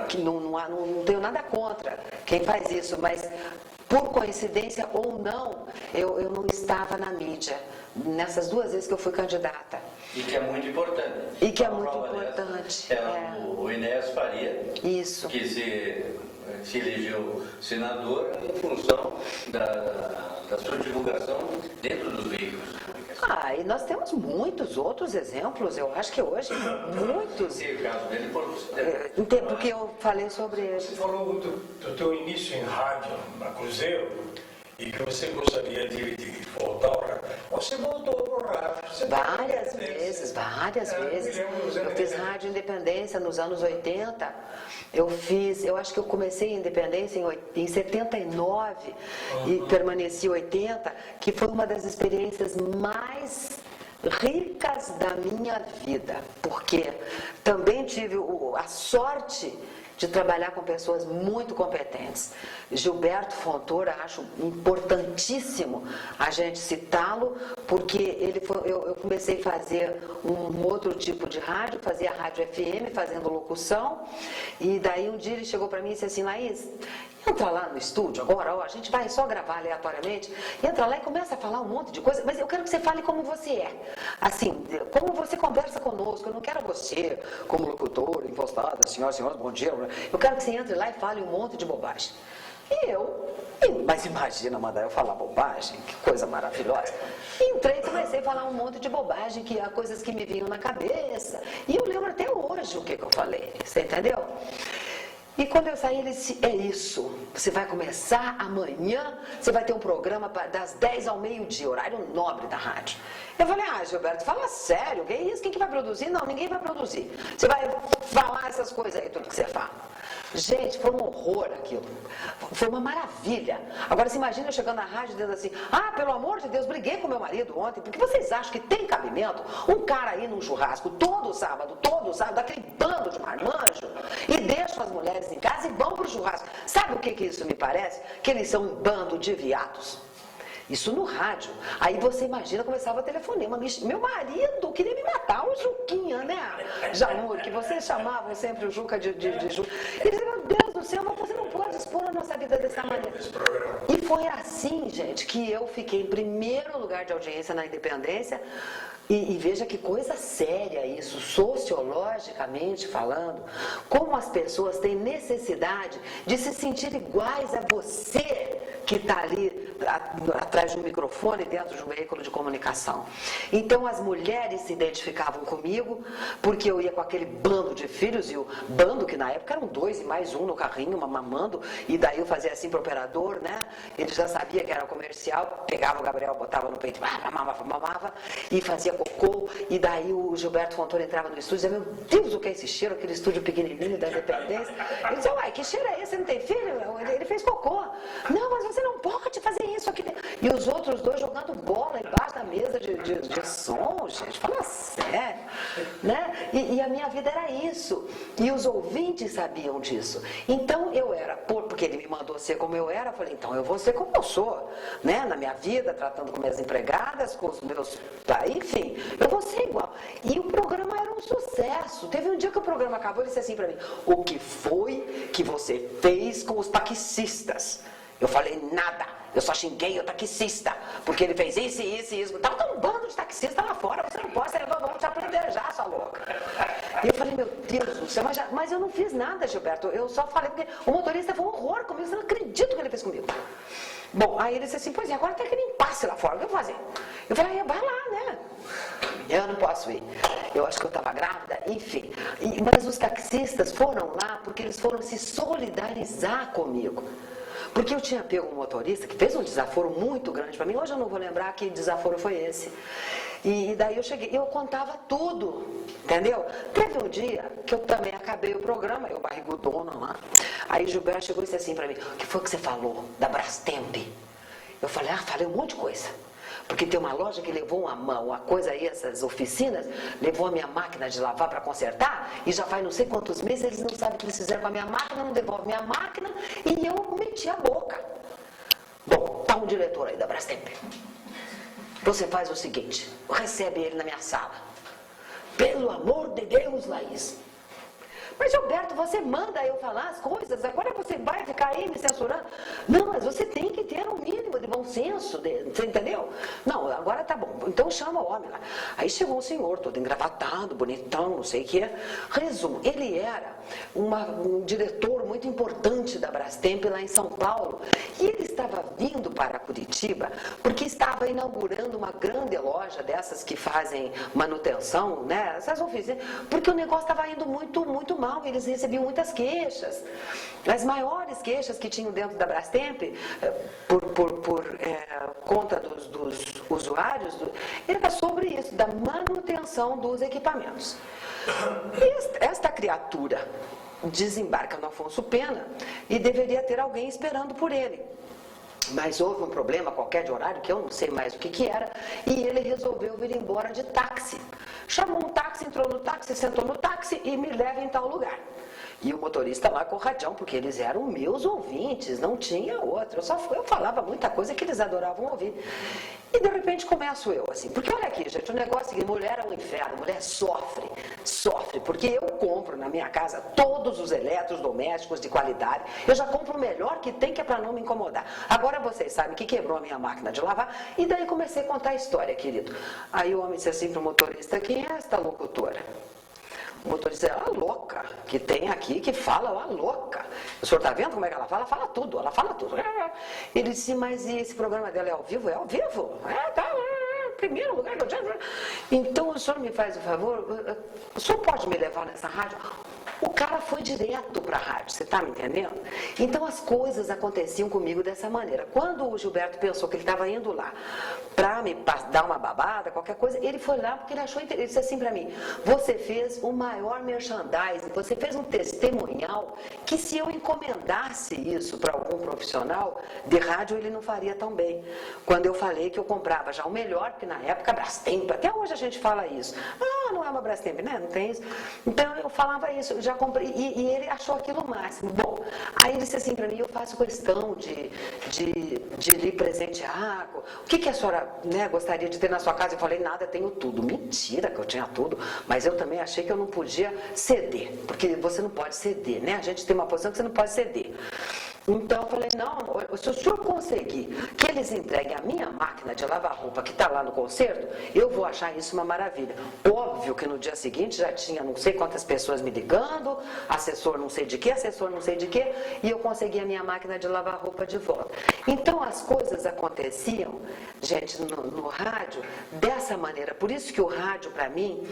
A: que não tenho nada contra quem faz isso, mas por coincidência ou não, eu não estava na mídia, nessas 2 vezes que eu fui candidata.
E: E que é muito importante.
A: E que é muito importante.
E: O Enéas Faria,
A: Isso.
E: que se elegeu senador em função da sua divulgação dentro dos veículos de comunicação.
A: E nós temos muitos outros exemplos, eu acho que hoje, muitos.
E: Sim, o caso dele por
A: Porque eu falei sobre ele.
C: Você falou do teu início em rádio, na Cruzeiro, e que você gostaria de voltar ao rádio. Você voltou para o rádio.
A: Várias vezes. Eu fiz rádio Independência nos anos 80. Eu acho que eu comecei em Independência em 79 e permaneci 80, que foi uma das experiências mais ricas da minha vida, porque também tive a sorte de trabalhar com pessoas muito competentes. Gilberto Fontoura, acho importantíssimo a gente citá-lo, porque eu comecei a fazer um outro tipo de rádio, fazia rádio FM, fazendo locução, e daí um dia ele chegou para mim e disse assim, Laís, entra lá no estúdio agora, a gente vai só gravar aleatoriamente, entra lá e começa a falar um monte de coisa, mas eu quero que você fale como você é, assim, como você conversa conosco, eu não quero você como locutor, impostada, senhoras e senhores, bom dia, eu quero que você entre lá e fale um monte de bobagem. Mas imagina mandar eu falar bobagem, que coisa maravilhosa. Entrei e comecei a falar um monte de bobagem, coisas que me vinham na cabeça, e eu lembro até hoje o que eu falei, você entendeu? E quando eu saí, ele disse, é isso, você vai começar amanhã, você vai ter um programa das 10 ao meio-dia, horário nobre da rádio. Eu falei, Gilberto, fala sério, o que é isso? Quem que vai produzir? Não, ninguém vai produzir. Você vai falar essas coisas aí, tudo que você fala. Gente, foi um horror aquilo. Foi uma maravilha. Agora, se imagina eu chegando na rádio dizendo assim, pelo amor de Deus, briguei com meu marido ontem, porque vocês acham que tem cabimento um cara aí num churrasco todo sábado, daquele bando de marmanjo, e deixam as mulheres em casa e vão pro churrasco. Sabe o que isso me parece? Que eles são um bando de viados. Isso no rádio. Aí você imagina, começava a telefonema. Meu marido queria me matar, o Juquinha, né? Jamur, que vocês chamavam sempre o Juca de Juca. E ele disse, meu Deus do céu, mas você não pode expor a nossa vida dessa maneira. E foi assim, gente, que eu fiquei em primeiro lugar de audiência na Independência. E veja que coisa séria isso, sociologicamente falando, como as pessoas têm necessidade de se sentir iguais a você que está ali atrás de um microfone dentro de um veículo de comunicação. Então as mulheres se identificavam comigo, porque eu ia com aquele bando de filhos, e o bando que na época eram 2 e mais um no carrinho, mamando, e daí eu fazia assim pro operador, né? Ele já sabia que era comercial, pegava o Gabriel, botava no peito, mamava, e fazia cocô, e daí o Gilberto Fontoura entrava no estúdio e dizia, meu Deus, o que é esse cheiro, aquele estúdio pequenininho da Independência. Ele dizia, uai, que cheiro é esse? Você não tem filho? Ele fez cocô. Não, mas você não pode fazer isso aqui. E os outros 2 jogando bola embaixo da mesa de som, gente, fala sério, né? E a minha vida era isso. E os ouvintes sabiam disso. Então eu era, porque ele me mandou ser como eu era, eu falei, então eu vou ser como eu sou, né? Na minha vida, tratando com minhas empregadas, com os meus, enfim, eu vou ser igual. E o programa era um sucesso. Teve um dia que o programa acabou, ele disse assim pra mim, o que foi que você fez com os taxistas? Eu falei, nada. Eu só xinguei o taxista, porque ele fez isso. Tava um bando de taxista lá fora, você não pode, vamos te aprender já, sua louca. E eu falei, meu Deus do céu, mas eu não fiz nada, Gilberto. Eu só falei, porque o motorista foi um horror comigo, você não acredita o que ele fez comigo. Bom, aí ele disse assim, pois é, agora tem que limpar-se lá fora, o que eu vou fazer? Eu falei, vai lá, né? Eu não posso ir. Eu acho que eu estava grávida, enfim. Mas os taxistas foram lá porque eles foram se solidarizar comigo. Porque eu tinha pego um motorista que fez um desaforo muito grande para mim. Hoje eu não vou lembrar que desaforo foi esse. E daí eu cheguei, eu contava tudo, entendeu? Teve um dia que eu também acabei o programa, eu barrigudona lá. Aí Gilberto chegou e disse assim para mim, o que foi que você falou da Brastemp? Eu falei, falei um monte de coisa. Porque tem uma loja que levou uma coisa aí, essas oficinas, levou a minha máquina de lavar para consertar, e já faz não sei quantos meses, eles não sabem o que eles fizeram com a minha máquina, não devolvem minha máquina, e eu meti a boca. Bom, tá um diretor aí da Brastemp. Você faz o seguinte, recebe ele na minha sala. Pelo amor de Deus, Laís. Mas Gilberto, você manda eu falar as coisas, agora você vai ficar aí me censurando? Não, mas você tem que ter um mínimo de bom senso, você entendeu? Não, agora tá bom, então chama o homem lá. Aí chegou um senhor, todo engravatado, bonitão, não sei o que. Resumo, ele era um diretor muito importante da Brastemp lá em São Paulo, e ele estava vindo para Curitiba porque estava inaugurando uma grande loja dessas que fazem manutenção, né, essas oficinas, porque o negócio estava indo muito mal, eles recebiam muitas queixas. As maiores queixas que tinham dentro da Brastemp, por conta dos usuários, era sobre isso, da manutenção dos equipamentos. E esta criatura desembarca no Afonso Pena e deveria ter alguém esperando por ele. Mas houve um problema qualquer de horário, que eu não sei mais o que era, e ele resolveu vir embora de táxi. Chamou um táxi, entrou no táxi, sentou no táxi e me leva em tal lugar. E o motorista lá com o radião, porque eles eram meus ouvintes, não tinha outro. Eu falava muita coisa que eles adoravam ouvir. E de repente começo eu, assim, porque olha aqui, gente, o negócio é que mulher é um inferno, mulher sofre, porque eu compro na minha casa todos os eletrodomésticos de qualidade, eu já compro o melhor que tem, que é para não me incomodar. Agora vocês sabem que quebrou a minha máquina de lavar, e daí comecei a contar a história, querido. Aí o homem disse assim para o motorista, quem é esta locutora? O motorista é a louca, que tem aqui, que fala, a louca. O senhor está vendo como é que ela fala? Ela fala tudo. Ele disse, mas e esse programa dela é ao vivo? É ao vivo? Tá, primeiro lugar. Então o senhor me faz o favor, o senhor pode me levar nessa rádio? O cara foi direto para a rádio, você está me entendendo? Então as coisas aconteciam comigo dessa maneira. Quando o Gilberto pensou que ele estava indo lá para me dar uma babada, qualquer coisa, ele foi lá porque ele achou interessante. Ele disse assim para mim, você fez o maior merchandising, você fez um testemunhal que se eu encomendasse isso para algum profissional de rádio, ele não faria tão bem. Quando eu falei que eu comprava já o melhor, porque na época Brastemp, até hoje a gente fala isso. Não é uma Brastemp, né? Não tem isso. Então eu falava isso, eu já comprei, e ele achou aquilo o máximo. Bom, aí ele disse assim para mim, eu faço questão de lhe presentear. O que a senhora, né, gostaria de ter na sua casa? Eu falei, nada, tenho tudo. Mentira que eu tinha tudo, mas eu também achei que eu não podia ceder, porque você não pode ceder, né? A gente tem uma posição que você não pode ceder. Então eu falei, não, se o senhor conseguir que eles entreguem a minha máquina de lavar roupa que está lá no concerto, eu vou achar isso uma maravilha. Óbvio que no dia seguinte já tinha não sei quantas pessoas me ligando, assessor não sei de quê, assessor não sei de quê, e eu consegui a minha máquina de lavar roupa de volta. Então as coisas aconteciam, gente, no rádio, dessa maneira. Por isso que o rádio, para mim,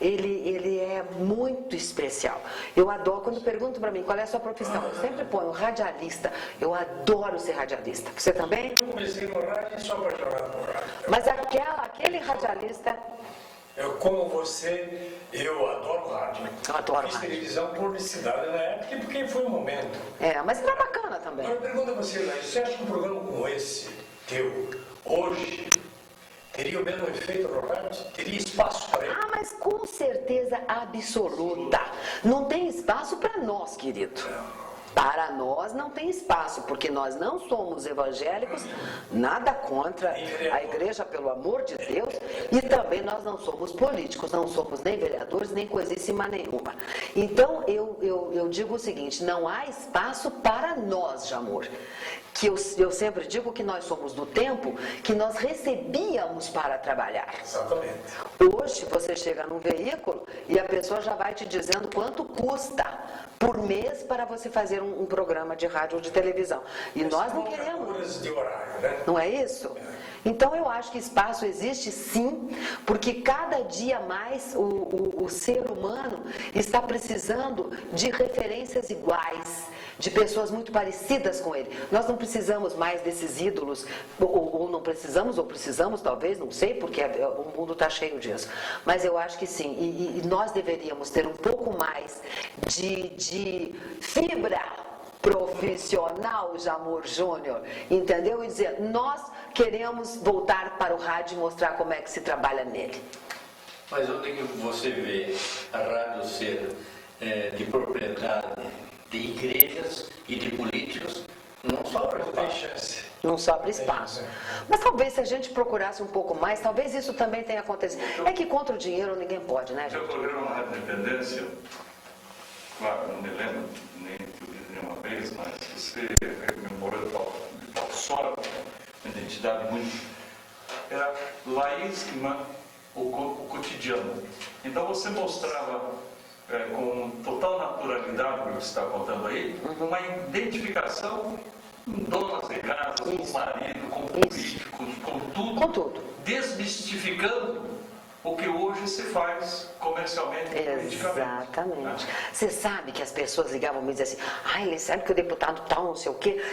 A: ele é muito especial. Eu adoro, quando perguntam para mim qual é a sua profissão, eu sempre ponho radialista. Eu adoro ser radialista. Você também?
C: Eu comecei no rádio e sou apaixonado por rádio.
A: Mas aquele radialista...
C: Como você, eu adoro rádio.
A: Eu adoro
C: Fiz
A: rádio.
C: televisão, publicidade na época, porque foi um momento.
A: Mas era bacana também.
C: Agora pergunta a você, Laís, você acha que um programa como esse, teu, hoje, teria o mesmo efeito no rádio? Teria espaço para ele?
A: Mas com certeza absoluta. Não tem espaço para nós, querido. Para nós não tem espaço, porque nós não somos evangélicos, nada contra a igreja, pelo amor de Deus, e também nós não somos políticos, não somos nem vereadores, nem coisíssima nenhuma. Então, eu digo o seguinte, não há espaço para nós, Jamor. Que eu sempre digo que nós somos do tempo que nós recebíamos para trabalhar.
C: Exatamente.
A: Hoje você chega num veículo e a pessoa já vai te dizendo quanto custa por mês para você fazer um programa de rádio ou de televisão. E nós não queremos.
C: De horário, né?
A: Não é isso? Então eu acho que espaço existe sim, porque cada dia mais o ser humano está precisando de referências iguais, de pessoas muito parecidas com ele. Nós não precisamos mais desses ídolos, ou não precisamos, ou precisamos talvez, não sei, porque o mundo está cheio disso. Mas eu acho que sim, e nós deveríamos ter um pouco mais de fibra profissional, Jamor Júnior, entendeu? E dizer, nós queremos voltar para o rádio e mostrar como é que se trabalha nele.
E: Mas onde que você vê a rádio ser de propriedade de igrejas e de políticos? Não sobra espaço.
A: Não sobra espaço. Mas talvez se a gente procurasse um pouco mais, talvez isso também tenha acontecido. É que contra o dinheiro ninguém pode, né,
D: Seu
A: gente?
D: programa na Rádio Independência, claro, não me lembro nem uma vez, mas você rememorou de tal sorte, uma identidade muito. Era Laís Guimarães, o cotidiano. Então você mostrava com total naturalidade o que você está contando aí, uma identificação com donas de casa, com marido, com políticos, com tudo.
A: Com tudo.
D: Desmistificando o que hoje se faz comercialmente e politicamente.
A: Exatamente. Você sabe que as pessoas ligavam e diziam assim, ele sabe que o deputado tal, não sei o quê,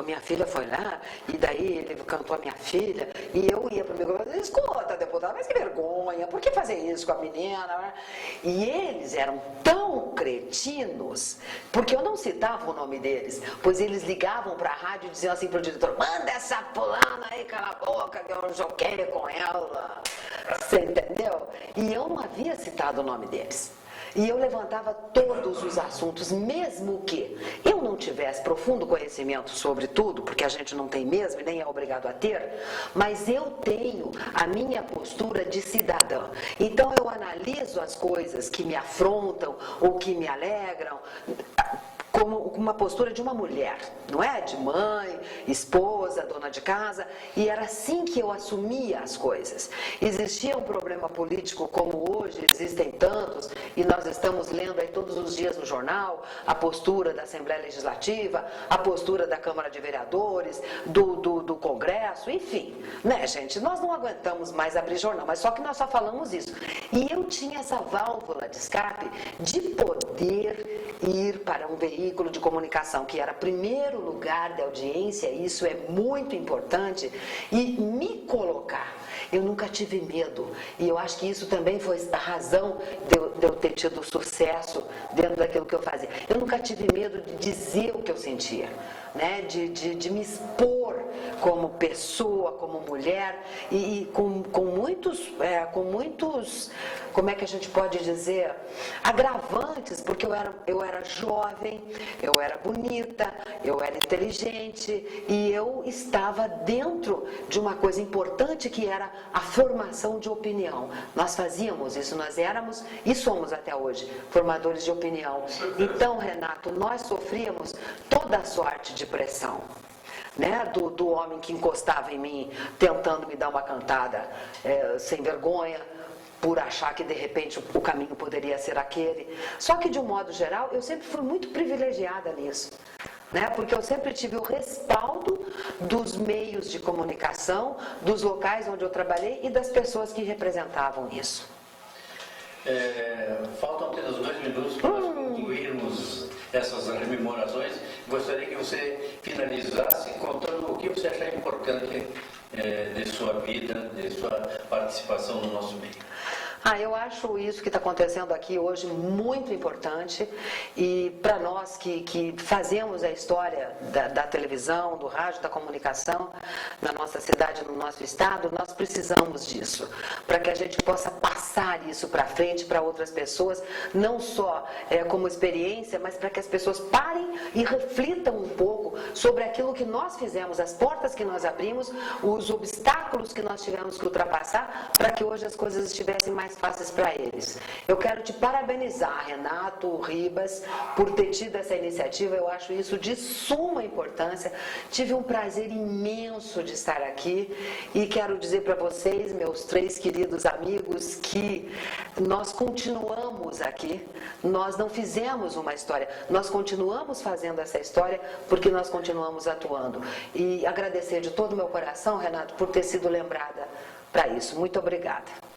A: minha filha foi lá, e daí ele cantou a minha filha, e eu ia para o meu e escuta, deputado, mas que vergonha, por que fazer isso com a menina? E eles eram tão cretinos, porque eu não citava o nome deles, pois eles ligavam para a rádio e diziam assim para o diretor, manda essa fulana aí, cala a boca, que eu não joguei com ela. Você entendeu? E eu não havia citado o nome deles. E eu levantava todos os assuntos, mesmo que eu não tivesse profundo conhecimento sobre tudo, porque a gente não tem mesmo e nem é obrigado a ter, mas eu tenho a minha postura de cidadã. Então eu analiso as coisas que me afrontam ou que me alegram, como uma postura de uma mulher, não é? De mãe, esposa, dona de casa, e era assim que eu assumia as coisas. Existia um problema político como hoje, existem tantos, e nós estamos lendo aí todos os dias no jornal, a postura da Assembleia Legislativa, a postura da Câmara de Vereadores, do Congresso, enfim, né, gente? Nós não aguentamos mais abrir jornal, mas só que nós só falamos isso. E eu tinha essa válvula de escape de poder ir para um veículo de comunicação, que era primeiro lugar de audiência, isso é muito importante, e me colocar. Eu nunca tive medo, e eu acho que isso também foi a razão de eu ter tido sucesso dentro daquilo que eu fazia. Eu nunca tive medo de dizer o que eu sentia, né? de me expor como pessoa, como mulher, e com muitos como é que a gente pode dizer, agravantes, porque eu era jovem, eu era bonita, eu era inteligente e eu estava dentro de uma coisa importante que era a formação de opinião. Nós fazíamos isso, nós éramos e somos até hoje formadores de opinião. Então, Renato, nós sofríamos toda sorte de pressão. Né, do homem que encostava em mim, tentando me dar uma cantada sem vergonha, por achar que de repente o caminho poderia ser aquele. Só que de um modo geral, eu sempre fui muito privilegiada nisso. Né, porque eu sempre tive o respaldo dos meios de comunicação, dos locais onde eu trabalhei e das pessoas que representavam isso.
E: Faltam apenas 2 minutos para nós concluirmos essas rememorações. Gostaria que você finalizasse contando o que você achar importante de sua vida, de sua participação no nosso meio.
A: Eu acho isso que está acontecendo aqui hoje muito importante e para nós que fazemos a história da televisão, do rádio, da comunicação na nossa cidade, no nosso estado, nós precisamos disso, para que a gente possa passar isso para frente para outras pessoas, não só como experiência, mas para que as pessoas parem e reflitam um pouco sobre aquilo que nós fizemos, as portas que nós abrimos, os obstáculos que nós tivemos que ultrapassar para que hoje as coisas estivessem mais fáceis para eles. Eu quero te parabenizar, Renato Ribas, por ter tido essa iniciativa. Eu acho isso de suma importância. Tive um prazer imenso de estar aqui e quero dizer para vocês, meus 3 queridos amigos, que nós continuamos aqui. Nós não fizemos uma história, nós continuamos fazendo essa história porque nós continuamos atuando. E agradecer de todo o meu coração, Renato, por ter sido lembrada para isso. Muito obrigada.